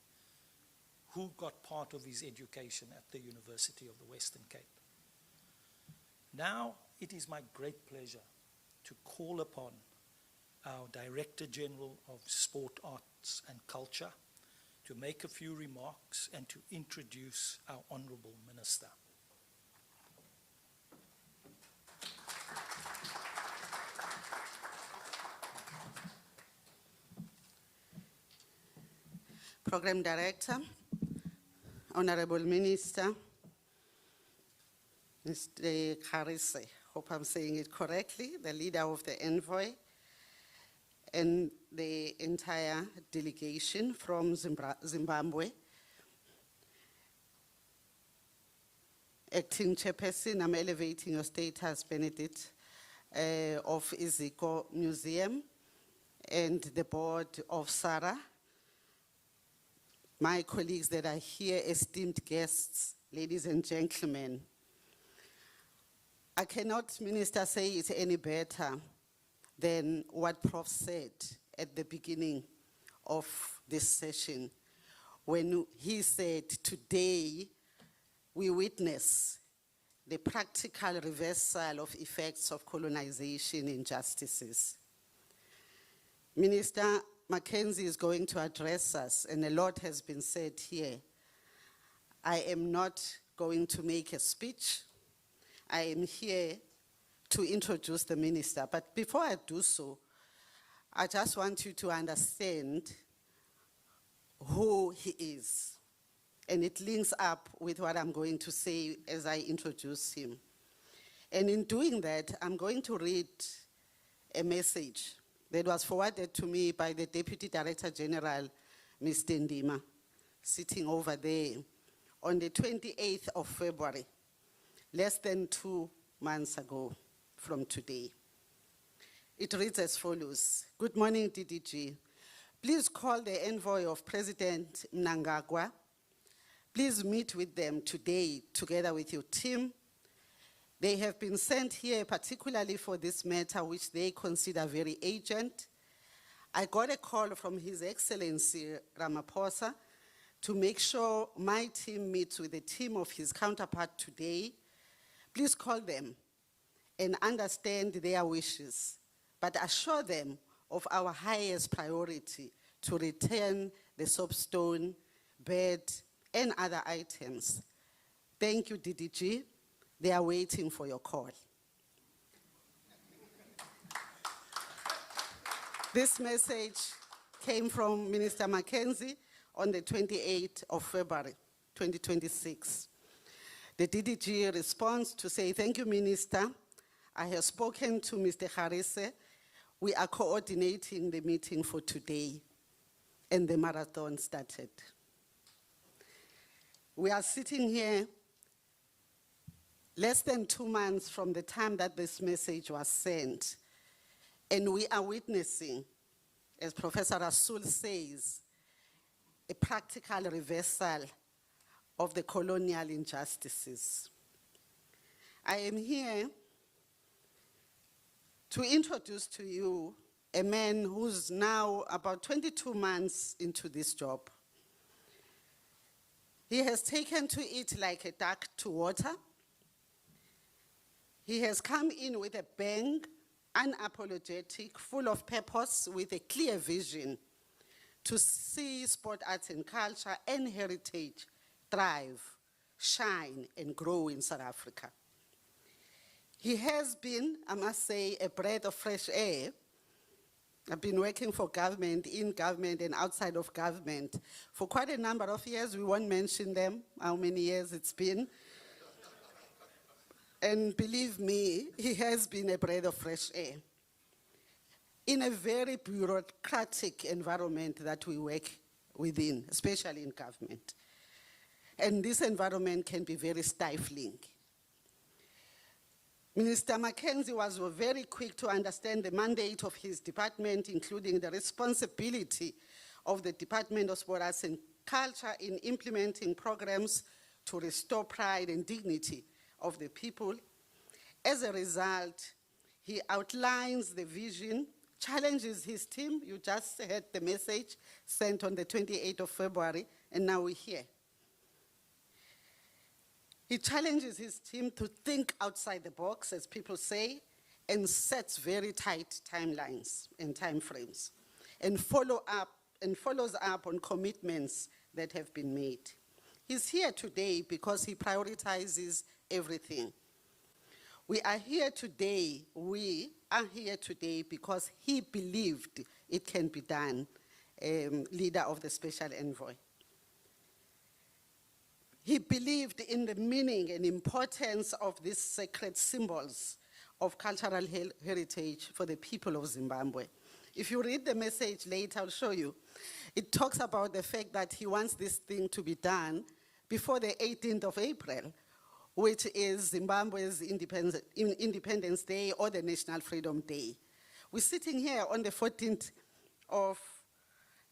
who got part of his education at the University of the Western Cape. Now, it is my great pleasure to call upon our Director General of Sport, Arts and Culture to make a few remarks and to introduce our Honourable Minister. Program Director, Honorable Minister, Mr. Harise, hope I'm saying it correctly, the leader of the envoy, and the entire delegation from Zimbabwe. Acting Chairperson, I'm elevating your status, Benedict, of Iziko Museum, and the board of SARA. My colleagues that are here, esteemed guests, ladies and gentlemen, I cannot, Minister, say it any better than what Prof said at the beginning of this session, when he said, today we witness the practical reversal of effects of colonization injustices. Minister Mackenzie is going to address us, and a lot has been said here. I am not going to make a speech. I am here to introduce the minister. But before I do so, I just want you to understand who he is. And it links up with what I'm going to say as I introduce him. And in doing that, I'm going to read a message that was forwarded to me by the Deputy Director General, Mr. Ndima, sitting over there on the 28th of February, less than 2 months ago from today. It reads as follows. Good morning, DDG. Please call the envoy of President Mnangagwa. Please meet with them today together with your team. They have been sent here particularly for this matter, which they consider very urgent. I got a call from His Excellency Ramaphosa to make sure my team meets with the team of his counterpart today. Please call them and understand their wishes, but assure them of our highest priority to return the soapstone, bed, and other items. Thank you, DDG. They are waiting for your call. This message came from Minister Mackenzie on the 28th of February, 2026. The DDG responds to say, thank you, Minister. I have spoken to Mr. Harise. We are coordinating the meeting for today, and the marathon started. We are sitting here less than 2 months from the time that this message was sent, and we are witnessing, as Professor Rasool says, a practical reversal of the colonial injustices. I am here to introduce to you a man who's now about 22 months into this job. He has taken to it like a duck to water. He has come in with a bang, unapologetic, full of purpose, with a clear vision to see sport, arts and culture and heritage thrive, shine and grow in South Africa. He has been, I must say, a breath of fresh air. I've been working for government, in government and outside of government for quite a number of years. We won't mention them, how many years it's been. And believe me, he has been a breath of fresh air in a very bureaucratic environment that we work within, especially in government. And this environment can be very stifling. Minister Mackenzie was very quick to understand the mandate of his department, including the responsibility of the Department of Sport, Arts and Culture in implementing programs to restore pride and dignity of the people. As a result, he outlines the vision, challenges his team. You just heard the message sent on the 28th of February, and now we're here. He challenges his team to think outside the box, as people say, and sets very tight timelines and timeframes, and follows up on commitments that have been made. He's here today because he prioritizes everything. We are here today because he believed it can be done, leader of the Special Envoy. He believed in the meaning and importance of these sacred symbols of cultural heritage for the people of Zimbabwe. If you read the message later, I'll show you. It talks about the fact that he wants this thing to be done before the 18th of April, which is Zimbabwe's Independence Day or the National Freedom Day. We're sitting here on the 14th of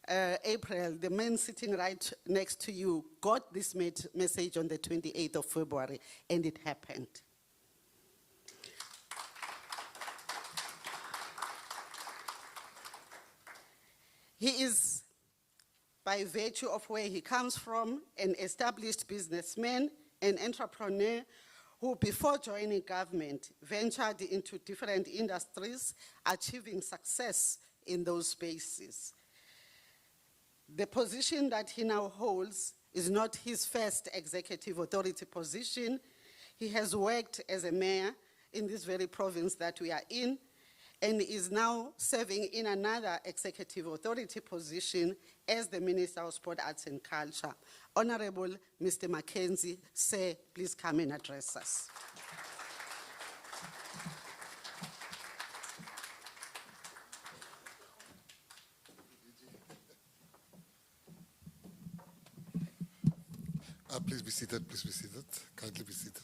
April. The man sitting right next to you got this message on the 28th of February, and it happened. He is, by virtue of where he comes from, an established businessman, an entrepreneur who, before joining government, ventured into different industries, achieving success in those spaces. The position that he now holds is not his first executive authority position. He has worked as a mayor in this very province that we are in, and is now serving in another executive authority position as the Minister of Sport, Arts and Culture. Honorable Mr. Mackenzie, sir, please come and address us. Please be seated, please be seated. Kindly be seated.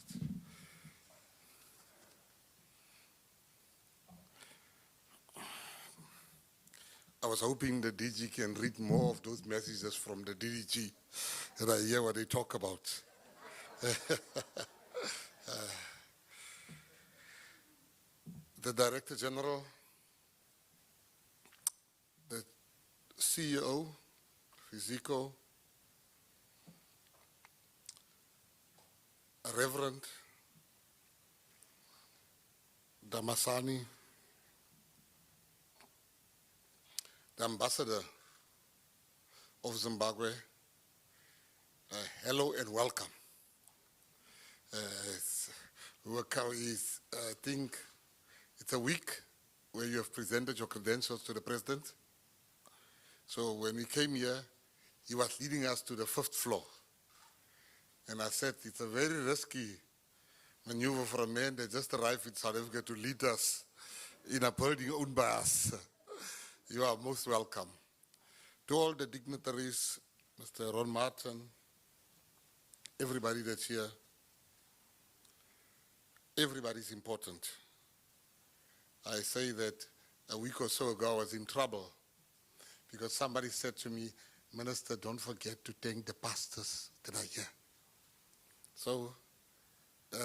I was hoping the DG can read more of those messages from the DDG and I hear what they talk about. The Director General, the CEO, Fiziko, Reverend Damasani, the Ambassador of Zimbabwe, hello and welcome. I think it's a week where you have presented your credentials to the President. So when we came here, he was leading us to the 5th floor. And I said, it's a very risky maneuver for a man that just arrived in South Africa to lead us in a building owned by us. You are most welcome. To all the dignitaries, Mr. Ron Martin, everybody that's here, everybody's important. I say that a week or so ago I was in trouble because somebody said to me, Minister, don't forget to thank the pastors that are here. So,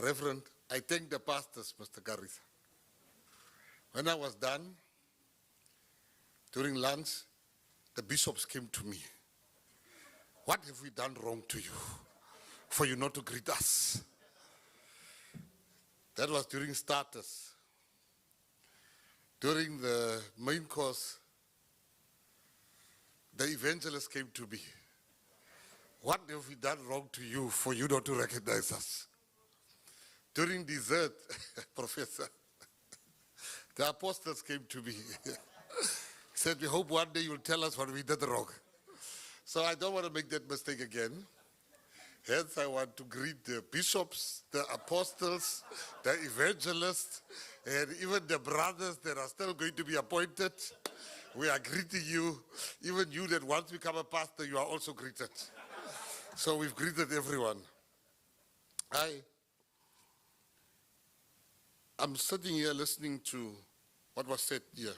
Reverend, I thank the pastors, Mr. Garissa. When I was done, during lunch, the bishops came to me. What have we done wrong to you for you not to greet us? That was during starters. During the main course, the evangelist came to me. What have we done wrong to you for you not to recognize us? During dessert, Professor, the apostles came to me. Said, we hope one day you'll tell us what we did wrong. So I don't want to make that mistake again. Hence, I want to greet the bishops, the apostles, the evangelists, and even the brothers that are still going to be appointed. We are greeting you. Even you that once become a pastor, you are also greeted. So we've greeted everyone. I'm sitting here listening to what was said here,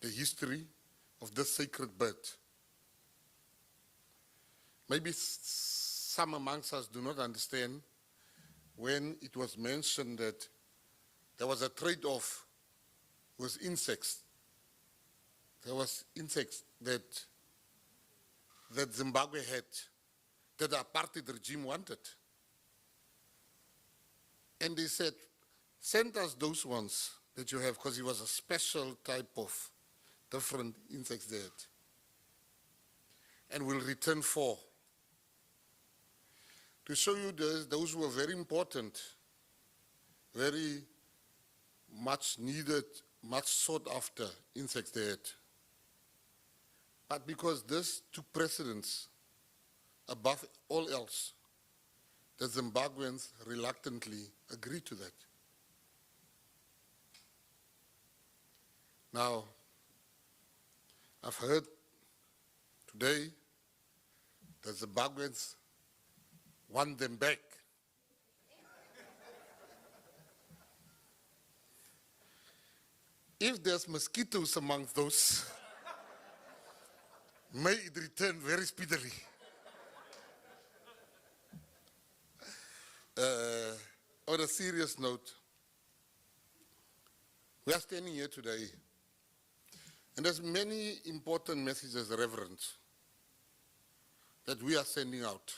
the history of this sacred bird. Maybe some amongst us do not understand when it was mentioned that there was a trade-off with insects. There was insects that Zimbabwe had, that the apartheid regime wanted. And they said, send us those ones that you have, because it was a special type of different insects there. And we'll return 4. To show you those were very important, very much needed, much sought after insects they had. But because this took precedence above all else, the Zimbabweans reluctantly agreed to that. Now, I've heard today the Zimbabweans want them back. If there's mosquitoes amongst those, may it return very speedily. On a serious note, we are standing here today, and there's many important messages, Reverend, that we are sending out.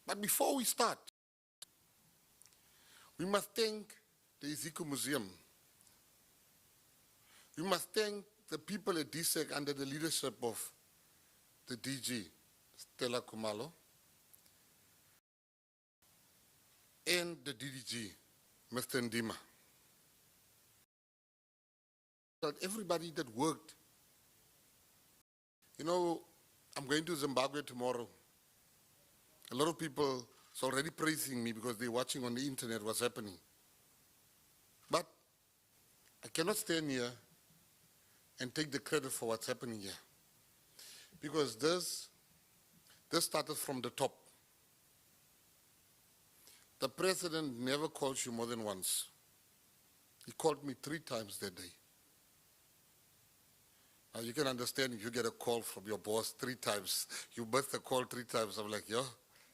But before we start, we must thank the Ezekiel Museum. We must thank the people at DSEC under the leadership of the DG, Stella Kumalo, and the DDG, Mr. Ndima. Everybody that worked. You know, I'm going to Zimbabwe tomorrow. A lot of people are already praising me because they're watching on the internet what's happening. But I cannot stand here and take the credit for what's happening here. Because this started from the top. The president never calls you more than once. He called me 3 times that day. Now you can understand if you get a call from your boss 3 times, you must have called 3 times. I'm like, yo,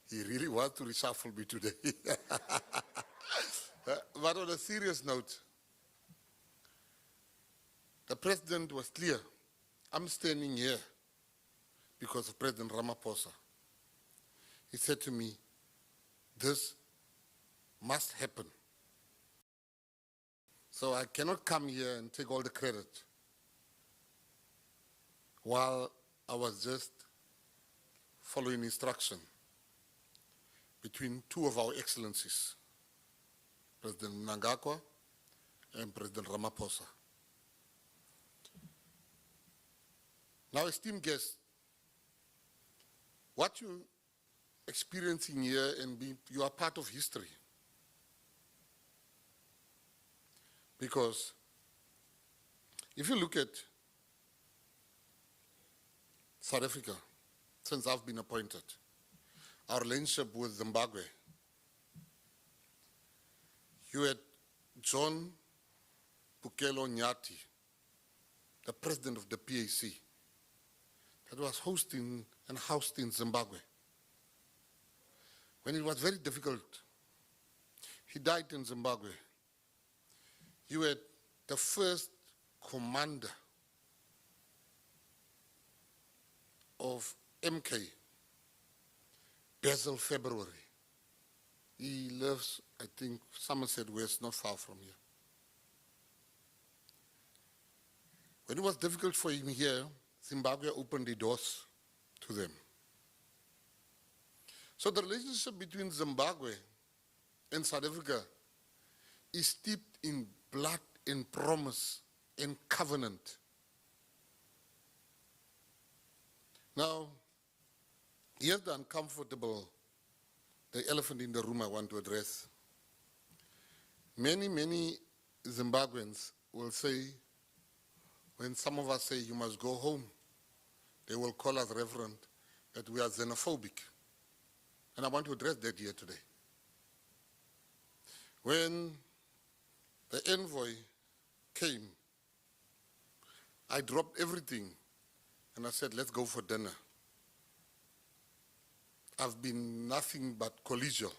he really wants to reshuffle me today. But on a serious note, the president was clear. I'm standing here because of President Ramaphosa. He said to me, this must happen. So I cannot come here and take all the credit while I was just following instruction between 2 of our excellencies, President Mnangagwa and President Ramaphosa. Now, esteemed guests, what you're experiencing here and you are part of history. Because if you look at South Africa, since I've been appointed, our relationship with Zimbabwe, you had John Bukelo Nyati, the president of the PAC, that was hosting and housed in Zimbabwe. When it was very difficult, he died in Zimbabwe. You had the first commander of MK, Basil February. He lives, I think, Somerset West, not far from here. When it was difficult for him here, Zimbabwe opened the doors to them. So the relationship between Zimbabwe and South Africa is steeped in blood and promise and covenant. Now, here's the uncomfortable, the elephant in the room I want to address. Many, many Zimbabweans will say, when some of us say you must go home, they will call us, Reverend, that we are xenophobic. And I want to address that here today. When the envoy came, I dropped everything and I said, let's go for dinner. I've been nothing but collegial.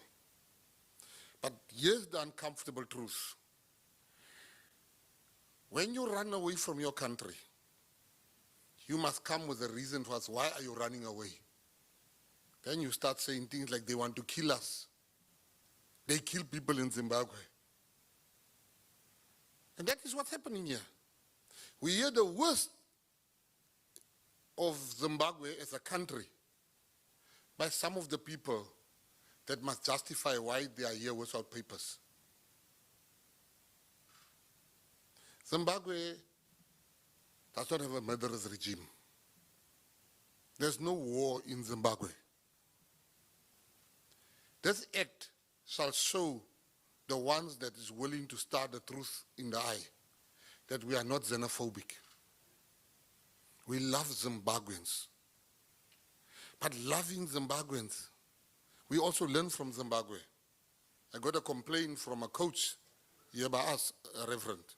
But here's the uncomfortable truth. When you run away from your country, you must come with a reason to ask, why are you running away? Then you start saying things like they want to kill us. They kill people in Zimbabwe. And that is what's happening here. We hear the worst of Zimbabwe as a country by some of the people that must justify why they are here without papers. Zimbabwe does not have a murderous regime. There's no war in Zimbabwe. This act shall show the ones that is willing to stare the truth in the eye, that we are not xenophobic. We love Zimbabweans. But loving Zimbabweans, we also learn from Zimbabwe. I got a complaint from a coach here by us, a reverend.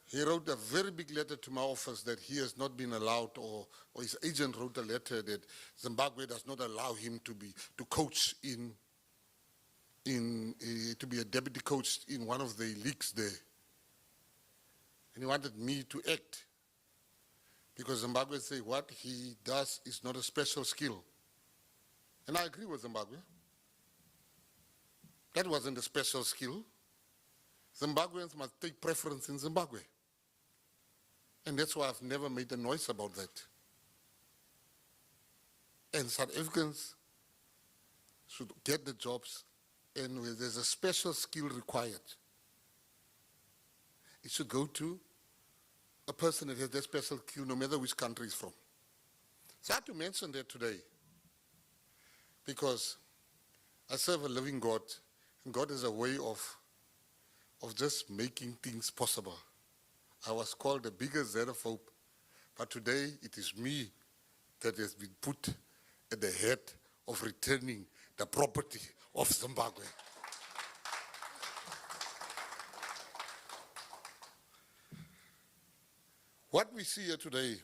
He wrote a very big letter to my office that he has not been allowed, or his agent wrote a letter that Zimbabwe does not allow him to coach to be a deputy coach in one of the leagues there. And he wanted me to act, because Zimbabwe say what he does is not a special skill. And I agree with Zimbabwe. That wasn't a special skill. Zimbabweans must take preference in Zimbabwe. And that's why I've never made a noise about that. And South Africans should get the jobs, and where there's a special skill required, it should go to a person that has that special skill, no matter which country he's from. So I had to mention that today, because I serve a living God, and God is a way of just making things possible. I was called the biggest xenophobe, but today it is me that has been put at the head of returning the property of Zimbabwe. What we see here today,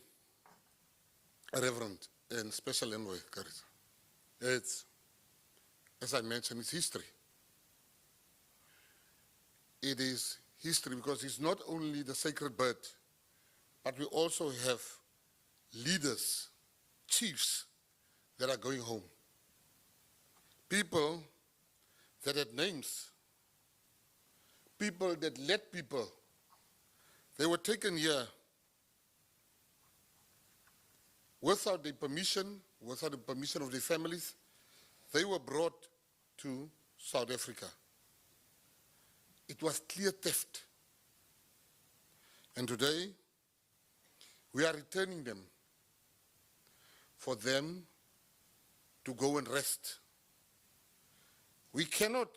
Reverend and Special Envoy Carissa, it's, as I mentioned, it's history. It is history because it's not only the sacred bird, but we also have leaders, chiefs that are going home. People that had names, people that led people. They were taken here without the permission of their families. They were brought to South Africa. It was clear theft. And today, we are returning them for them to go and rest. We cannot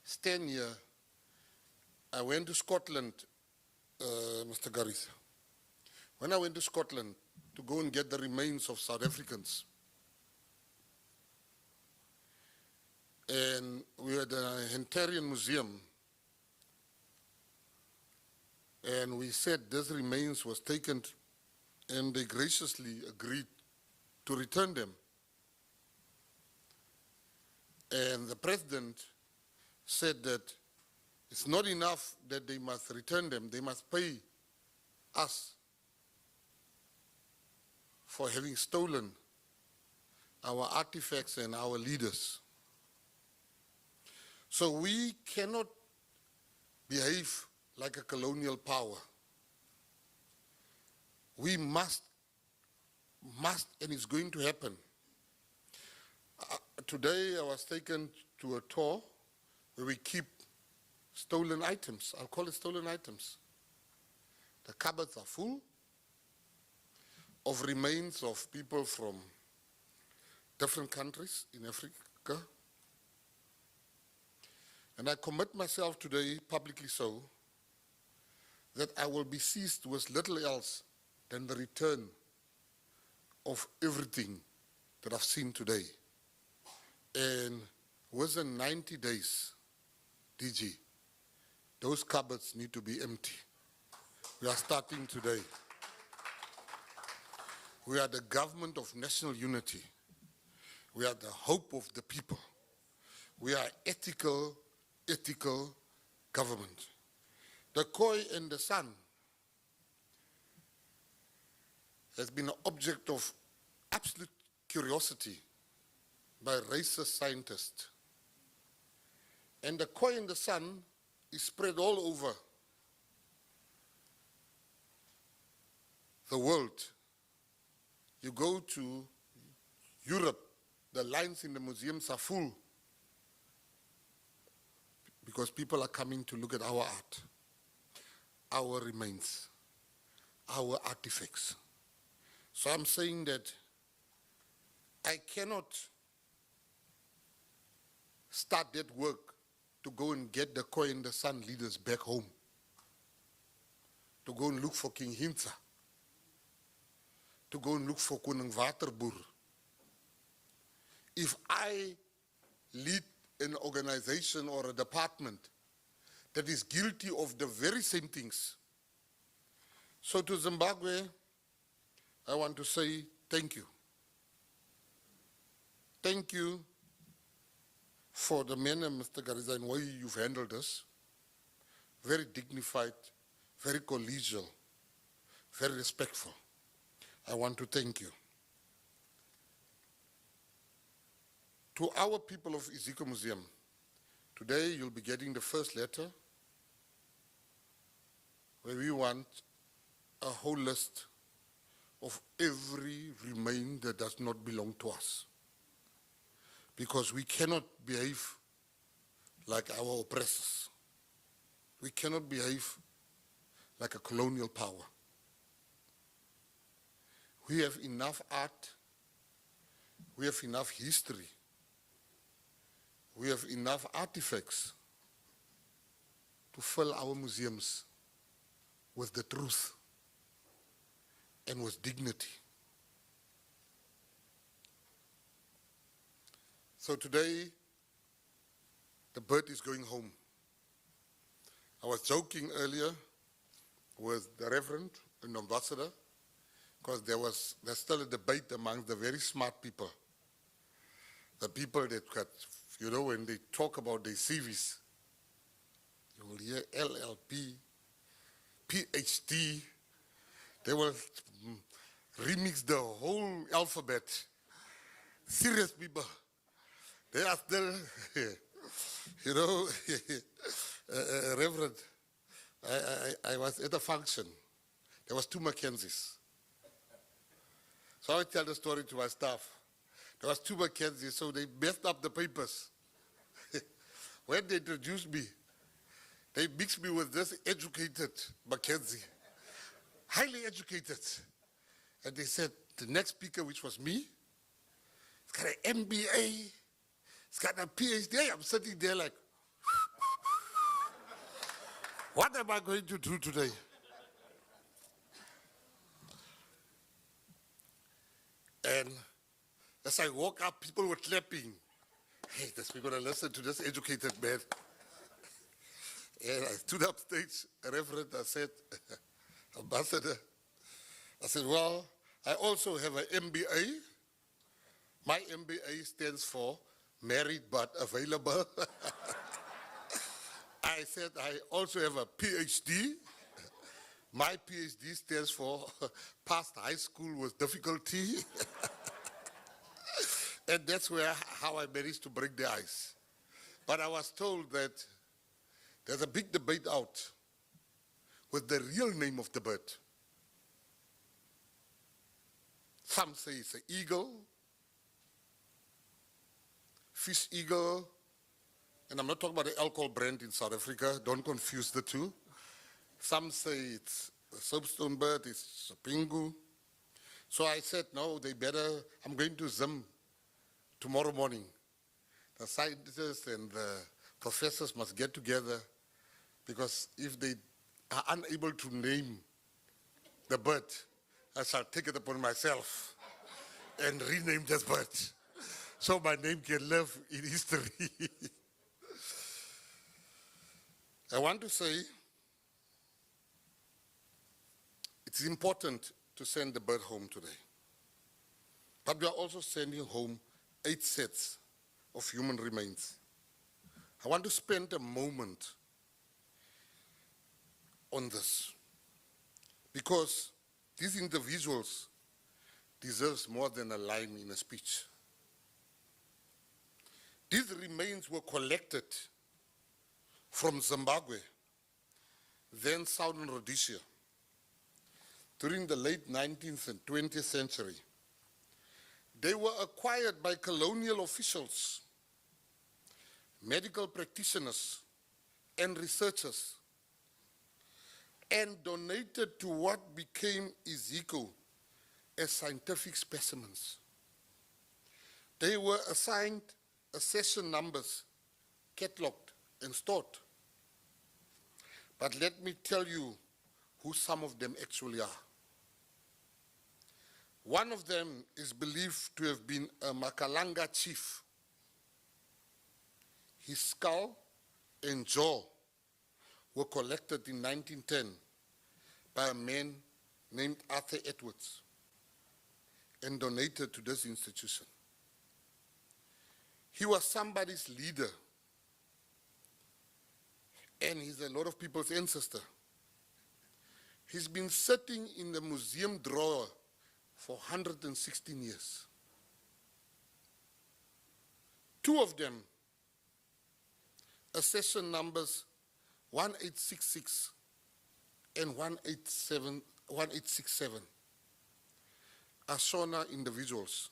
stand here. I went to Scotland, Mr. Garissa. When I went to Scotland to go and get the remains of South Africans, and we were at the Handoverof Museum, and we said this remains was taken, and they graciously agreed to return them. And the president said that it's not enough that they must return them, they must pay us for having stolen our artifacts and our leaders. So we cannot behave like a colonial power. We must, and it's going to happen. Today I was taken to a tour where we keep stolen items. I'll call it stolen items. The cupboards are full of remains of people from different countries in Africa. And I commit myself today, publicly so, that I will be seized with little else than the return of everything that I've seen today. And within 90 days, DG, those cupboards need to be empty. We are starting today. We are the government of national unity. We are the hope of the people. We are ethical government. The koi and the sun has been an object of absolute curiosity by racist scientists. And the koi in the sun is spread all over the world. You go to Europe, the lines in the museums are full because people are coming to look at our art, our remains, our artifacts. So I'm saying that I cannot start that work to go and get the koi in the sun leaders back home, to go and look for King Hintsa, to go and look for Koning Waterboer. If I lead an organization or a department that is guilty of the very same things. So to Zimbabwe, I want to say thank you. Thank you for the manner, Mr. Gariza, and way you've handled this. Very dignified, very collegial, very respectful. I want to thank you. To our people of Iziko Museum, today you'll be getting the first letter where we want a whole list of every remain that does not belong to us. Because we cannot behave like our oppressors. We cannot behave like a colonial power. We have enough art, we have enough history, we have enough artifacts to fill our museums with the truth and with dignity. So today, the bird is going home. I was joking earlier with the Reverend and Ambassador, because there's still a debate among the very smart people. The people that got, you know, when they talk about their CVs, you will hear LLP, PhD, they will remix the whole alphabet. Serious people. They are still, you know, Reverend, I was at a function. There was 2 Mackenzies. So I tell the story to my staff. There was 2 Mackenzies, so they messed up the papers. When they introduced me, they mixed me with this educated Mackenzie, highly educated. And they said, the next speaker, which was me, he's got an MBA, he's got a PhD. I'm sitting there like, what am I going to do today? And as I woke up, people were clapping. Hey, we're going to listen to this educated man. And I stood up stage, Reverend, I said, Ambassador, I said, well, I also have an MBA. My MBA stands for married but available. I said, I also have a PhD. My PhD stands for passed high school with difficulty. And that's how I managed to break the ice. But I was told that there's a big debate out with the real name of the bird. Some say it's an eagle, fish eagle, and I'm not talking about the alcohol brand in South Africa, don't confuse the two. Some say it's a soapstone bird, it's a pingu. So I said, no, they better, I'm going to Zim tomorrow morning. The scientists and the professors must get together, because if they are unable to name the bird, I shall take it upon myself and rename this bird so my name can live in history. I want to say it's important to send the bird home today. But we are also sending home 8 sets of human remains. I want to spend a moment on this, because these individuals deserve more than a line in a speech. These remains were collected from Zimbabwe, then Southern Rhodesia, during the late 19th and 20th century. They were acquired by colonial officials, medical practitioners, and researchers, and donated to what became Iziko as scientific specimens. They were assigned accession numbers, catalogued and stored. But let me tell you who some of them actually are. One of them is believed to have been a Makalanga chief. His skull and jaw were collected in 1910 by a man named Arthur Edwards and donated to this institution. He was somebody's leader, and he's a lot of people's ancestor. He's been sitting in the museum drawer for 116 years. Two of them, accession numbers 1866 and 1867, are Shona individuals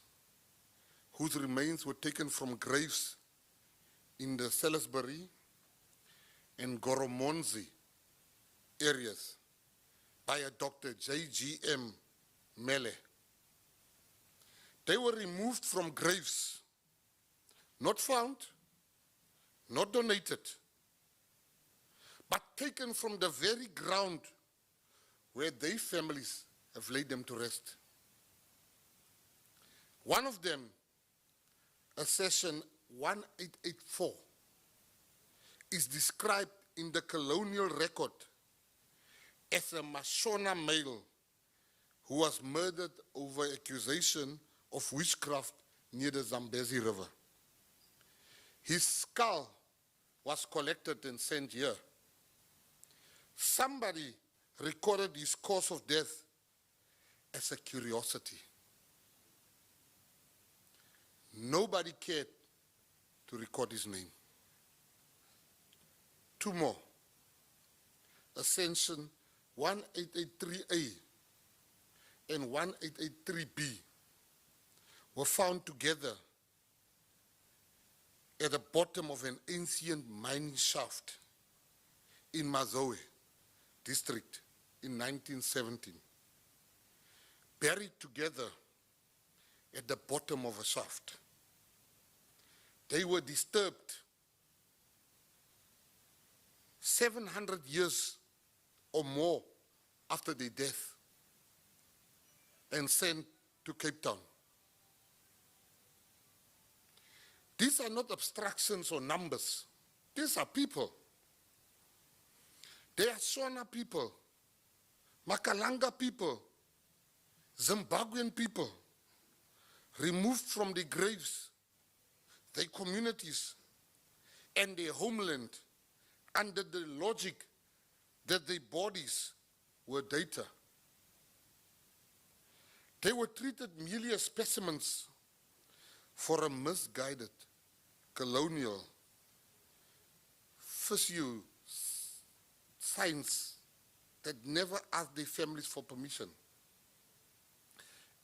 whose remains were taken from graves in the Salisbury and Goromonzi areas by a Dr. J.G.M. Mele. They were removed from graves, not found, not donated, but taken from the very ground where their families have laid them to rest. One of them, accession 1884, is described in the colonial record as a Mashona male who was murdered over accusation of witchcraft near the Zambezi River. His skull was collected and sent here. Somebody recorded his cause of death as a curiosity. Nobody cared to record his name. Two more. Ascension 1883A and 1883B were found together at the bottom of an ancient mining shaft in Mazoe district in 1917. Buried together at the bottom of a shaft. They were disturbed 700 years or more after their death and sent to Cape Town. These are not abstractions or numbers. These are people. They are Shona people, Makalanga people, Zimbabwean people, removed from their graves, their communities, and their homeland under the logic that their bodies were data. They were treated merely as specimens for a misguided colonial physio science that never asked their families for permission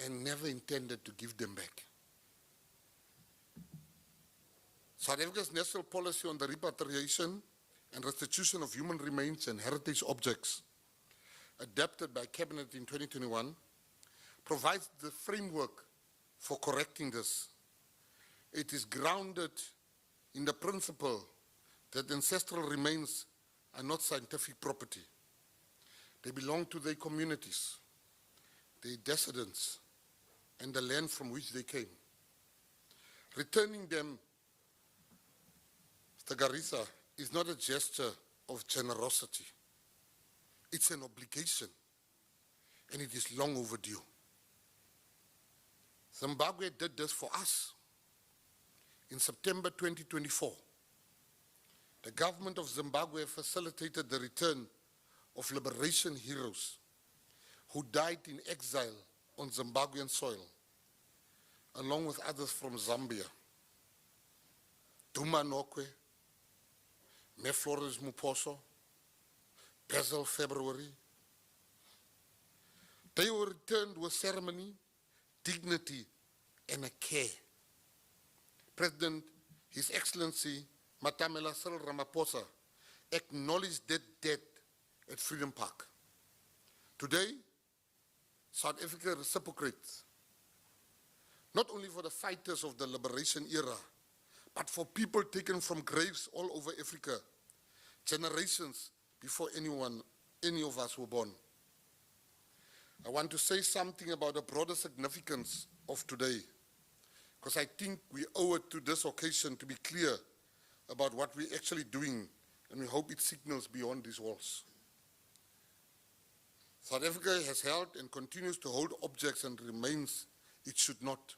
and never intended to give them back. South Africa's national policy on the repatriation and restitution of human remains and heritage objects, adopted by Cabinet in 2021, provides the framework for correcting this. It is grounded in the principle that ancestral remains are not scientific property. They belong to their communities, their descendants, and the land from which they came. Returning them, Mr. Garissa, is not a gesture of generosity. It's an obligation, and it is long overdue. Zimbabwe did this for us. In September 2024, the government of Zimbabwe facilitated the return of liberation heroes who died in exile on Zimbabwean soil, along with others from Zambia. Duma Nokwe, Me Flores Muposo, Basil February. They were returned with ceremony, dignity, and a care. President, His Excellency Matamela Cyril Ramaphosa acknowledged that death at Freedom Park. Today, South Africa reciprocates, not only for the fighters of the liberation era, but for people taken from graves all over Africa, generations before any of us were born. I want to say something about the broader significance of today, because I think we owe it to this occasion to be clear about what we're actually doing, and we hope it signals beyond these walls. South Africa has held and continues to hold objects and remains it should not.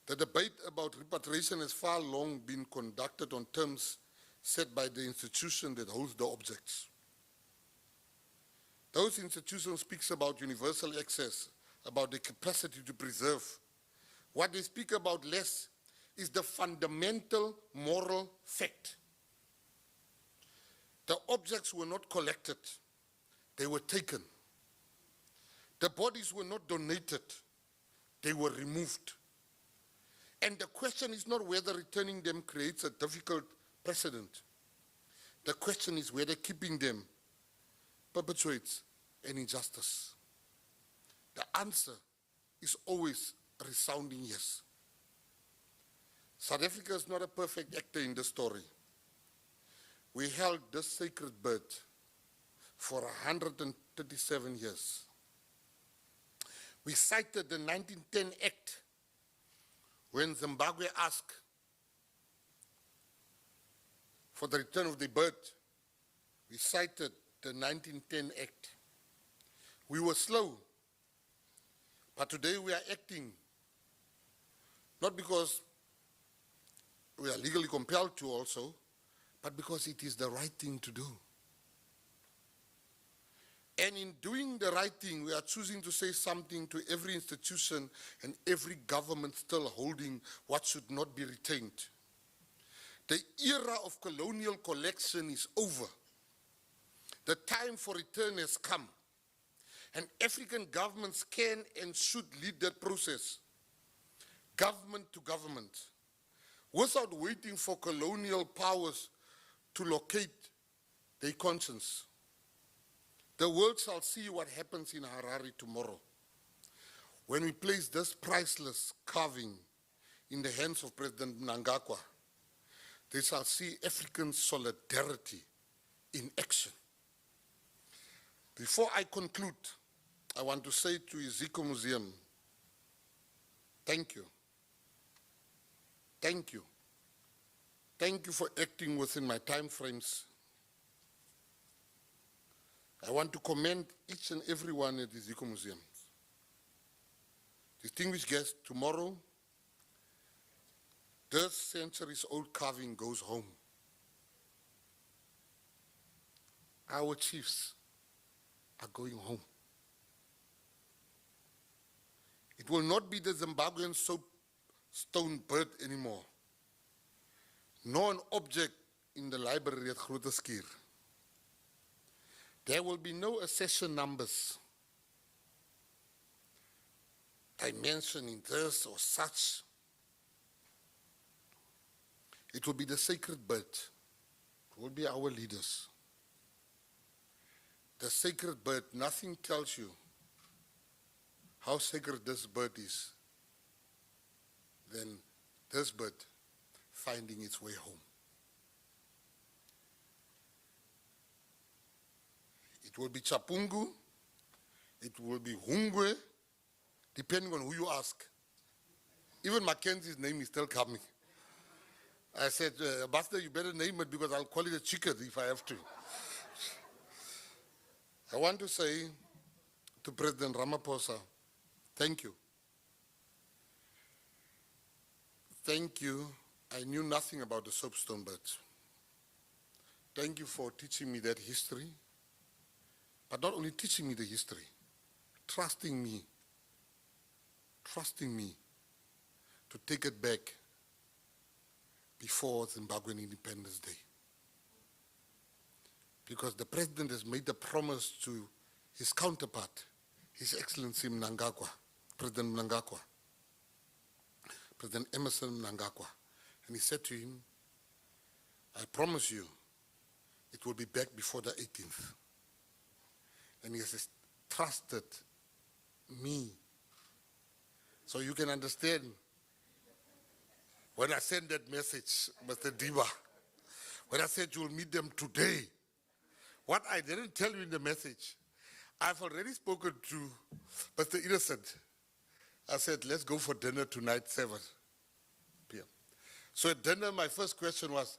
The debate about repatriation has far long been conducted on terms set by the institution that holds the objects. Those institutions speak about universal access, about the capacity to preserve. What they speak about less is the fundamental moral fact. The objects were not collected, they were taken. The bodies were not donated, they were removed. And the question is not whether returning them creates a difficult precedent. The question is whether keeping them perpetuates an injustice. The answer is always a resounding yes. South Africa is not a perfect actor in the story. We held this sacred bird for 137 years. We cited the 1910 Act when Zimbabwe asked for the return of the bird. We cited the 1910 Act. We were slow, but today we are acting, not because we are legally compelled to also, but because it is the right thing to do. And in doing the right thing, we are choosing to say something to every institution and every government still holding what should not be retained. The era of colonial collection is over. The time for return has come. And African governments can and should lead that process, government to government, without waiting for colonial powers to locate their conscience. The world shall see what happens in Harare tomorrow when we place this priceless carving in the hands of President Mnangagwa. They shall see African solidarity in action. Before I conclude, I want to say to Iziko Museum, thank you. Thank you. Thank you for acting within my time frames. I want to commend each and every one at the Iziko Museum. Distinguished guests, tomorrow, this centuries-old carving goes home. Our chiefs are going home. It will not be the Zimbabwean soapstone bird anymore, nor an object in the library at Groote Schuur. There will be no accession numbers, dimension in this or such. It will be the sacred bird. It will be our leaders. The sacred bird, nothing tells you how sacred this bird is than this bird finding its way home. It will be Chapungu, it will be Hungwe, depending on who you ask. Even Mackenzie's name is still coming. I said, Buster, you better name it because I'll call it a chicken if I have to. I want to say to President Ramaphosa, thank you. Thank you. I knew nothing about the soapstone birds. Thank you for teaching me that history, but not only teaching me the history, trusting me to take it back before Zimbabwean Independence Day. Because the president has made a promise to his counterpart, His Excellency Mnangagwa, President Mnangagwa, President Emerson Mnangagwa. And he said to him, I promise you, it will be back before the 18th. And he has trusted me. So you can understand, when I sent that message, Mr. Diba, when I said you'll meet them today, what I didn't tell you in the message, I've already spoken to Mr. Innocent. I said, let's go for dinner tonight, 7 p.m. So at dinner, my first question was,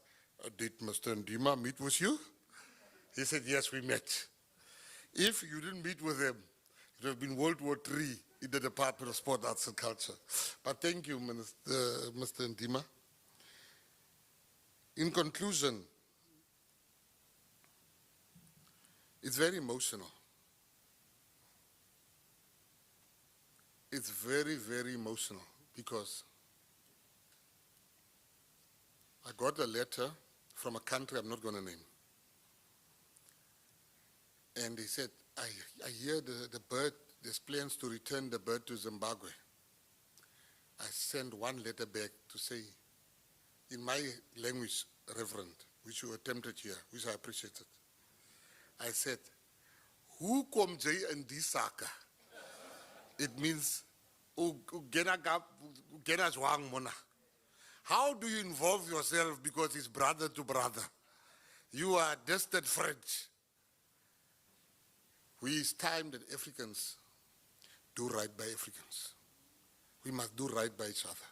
did Mr. Ndima meet with you? He said, yes, we met. If you didn't meet with him, it would have been World War III in the Department of Sport, Arts and Culture. But thank you, Mr. Ndima. In conclusion, it's very emotional. It's very, very emotional because I got a letter from a country I'm not going to name. And he said, I hear the bird, there's plans to return the bird to Zimbabwe. I sent one letter back to say, in my language, Reverend, which you attempted here, which I appreciated. I said, who kom jay in this saka? It means, how do you involve yourself because it's brother to brother? You are distant friends. It's time that Africans do right by Africans. We must do right by each other.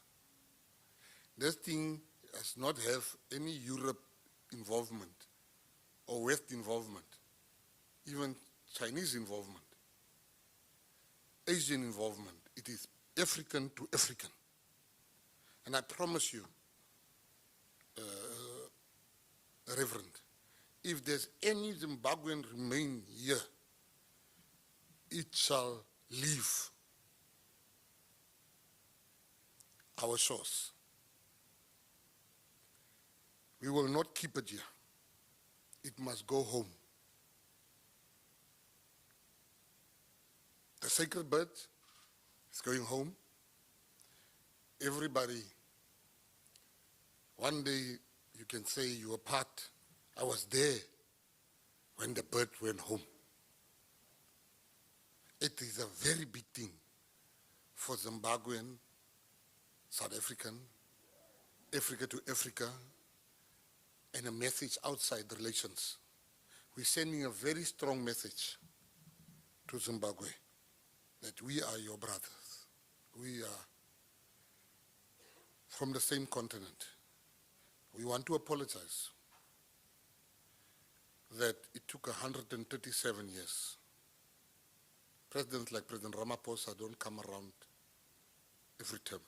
This thing does not have any Europe involvement or West involvement, even Chinese involvement, Asian involvement. It is African to African. And I promise you, Reverend, if there's any Zimbabwean remain here, it shall leave our shores. We will not keep it here. It must go home. The sacred bird is going home. Everybody, one day you can say you were part, I was there when the bird went home. It is a very big thing for Zimbabwean, South African, Africa to Africa, and a message outside the relations. We're sending a very strong message to Zimbabwe that we are your brothers. We are from the same continent. We want to apologize that it took 137 years. Presidents like President Ramaphosa don't come around every term.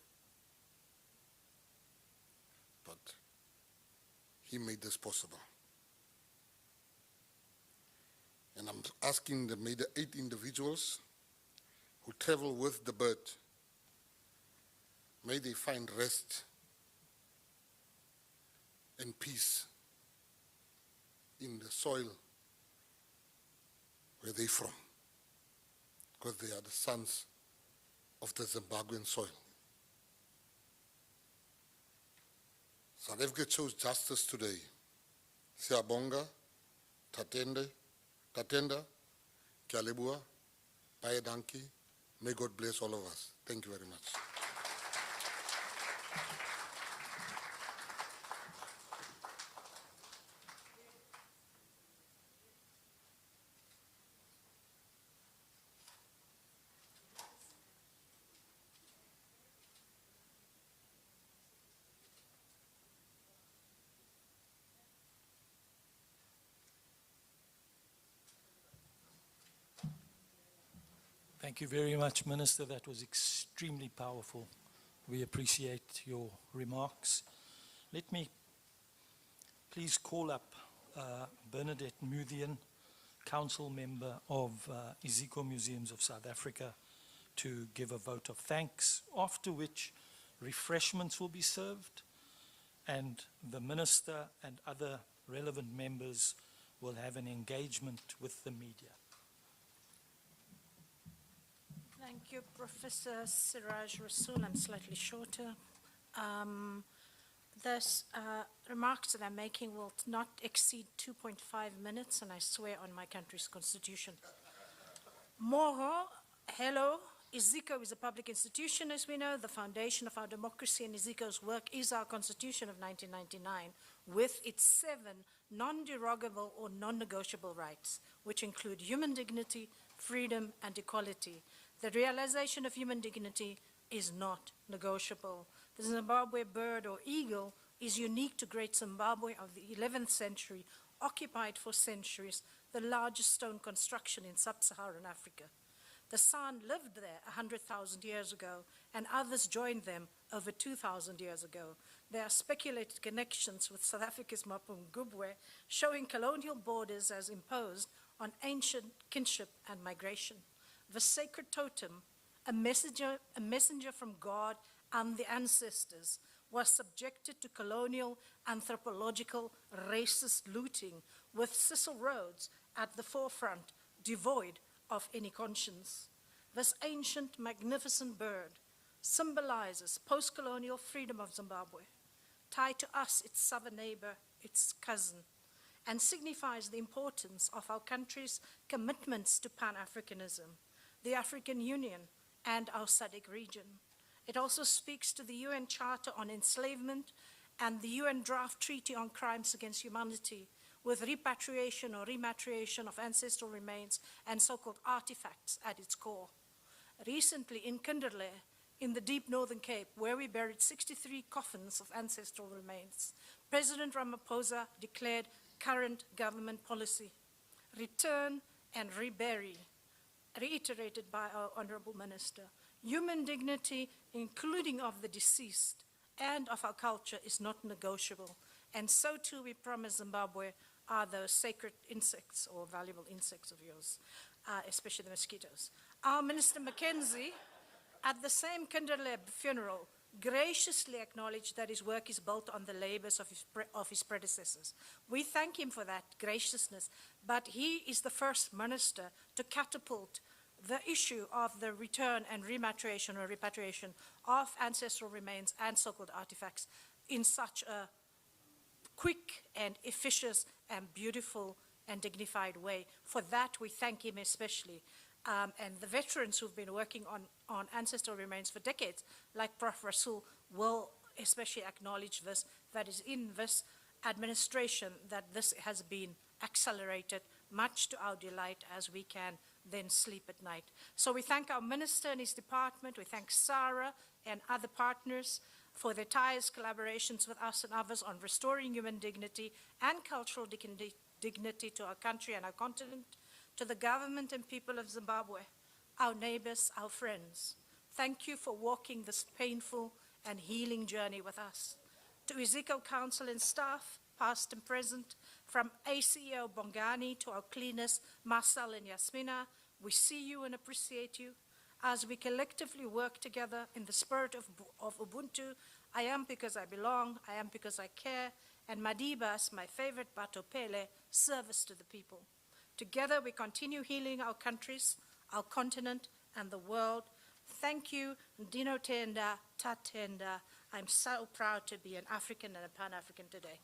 But he made this possible. And I'm asking the 8 individuals who travel with the bird, may they find rest and peace in the soil where they're from, because they are the sons of the Zimbabwean soil. South Africa chose justice today. Siyabonga, tatenda, kialebua, baie dankie. May God bless all of us. Thank you very much. Thank you very much, Minister. That was extremely powerful. We appreciate your remarks. Let me please call up Bernadette Muthian, Council Member of Iziko Museums of South Africa, to give a vote of thanks, after which refreshments will be served. and the Minister and other relevant members will have an engagement with the media. Thank you, Professor Siraj Rasool. I'm slightly shorter. Those remarks that I'm making will not exceed 2.5 minutes, and I swear on my country's constitution. Moro, hello. Iziko is a public institution, as we know, the foundation of our democracy, and Iziko's work is our Constitution of 1999, with its 7 non-derogable or non-negotiable rights, which include human dignity, freedom, and equality. The realization of human dignity is not negotiable. The Zimbabwe bird or eagle is unique to Great Zimbabwe of the 11th century, occupied for centuries, the largest stone construction in sub-Saharan Africa. The San lived there 100,000 years ago, and others joined them over 2,000 years ago. There are speculated connections with South Africa's Mapungubwe, showing colonial borders as imposed on ancient kinship and migration. The sacred totem, a messenger from God and the ancestors, was subjected to colonial, anthropological, racist looting, with Cecil Rhodes at the forefront, devoid of any conscience. This ancient, magnificent bird symbolizes post-colonial freedom of Zimbabwe, tied to us, its southern neighbor, its cousin, and signifies the importance of our country's commitments to Pan-Africanism, the African Union, and our SADC region. It also speaks to the UN Charter on Enslavement and the UN Draft Treaty on Crimes Against Humanity, with repatriation or rematriation of ancestral remains and so-called artifacts at its core. Recently in Kinderlee, in the deep Northern Cape, where we buried 63 coffins of ancestral remains, President Ramaphosa declared current government policy: return and rebury, reiterated by our Honorable Minister. Human dignity, including of the deceased and of our culture, is not negotiable. And so too we promise Zimbabwe are those sacred insects or valuable insects of yours, especially the mosquitoes. Our Minister Mackenzie, at the same Kinderlee funeral, graciously acknowledged that his work is built on the labors of his predecessors. We thank him for that graciousness, but he is the first minister to catapult the issue of the return and rematriation or repatriation of ancestral remains and so-called artifacts in such a quick and efficient and beautiful and dignified way. For that, we thank him especially. And the veterans who've been working on ancestral remains for decades, like Prof. Rasool, will especially acknowledge this, that is in this administration, that this has been accelerated, much to our delight, as we can then sleep at night. So we thank our minister and his department. We thank Sarah and other partners for their tireless collaborations with us and others on restoring human dignity and cultural dignity to our country and our continent. To the government and people of Zimbabwe, our neighbors, our friends, thank you for walking this painful and healing journey with us. To Iziko Council and staff, past and present, from ACEO Bongani to our cleaners, Marcel and Yasmina, we see you and appreciate you. As we collectively work together in the spirit of Ubuntu, I am because I belong, I am because I care, and Madibas, my favorite Batopele, service to the people. Together we continue healing our countries, our continent, and the world. Thank you, Ndino Tenda, Tatenda. I'm so proud to be an African and a Pan-African today.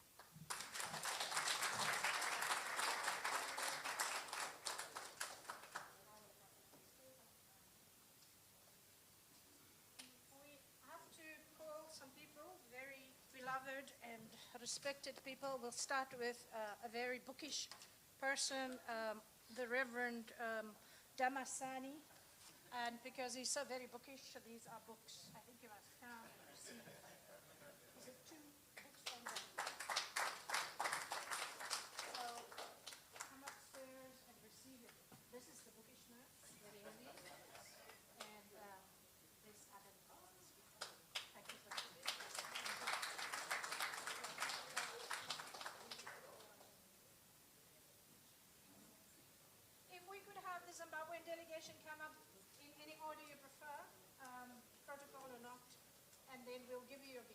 We have to call some people, very beloved and respected people. We'll start with a very bookish person, the Reverend Damasani, and because he's so very bookish, these are books. I think you must count and receive. Is it 2 books on them? So come upstairs and receive it. This is the bookish nurse, very heavy, and this other book. Thank you for this. If we could have the Zimbabwean delegation come up in any order you prefer, protocol or not, and then we'll give you your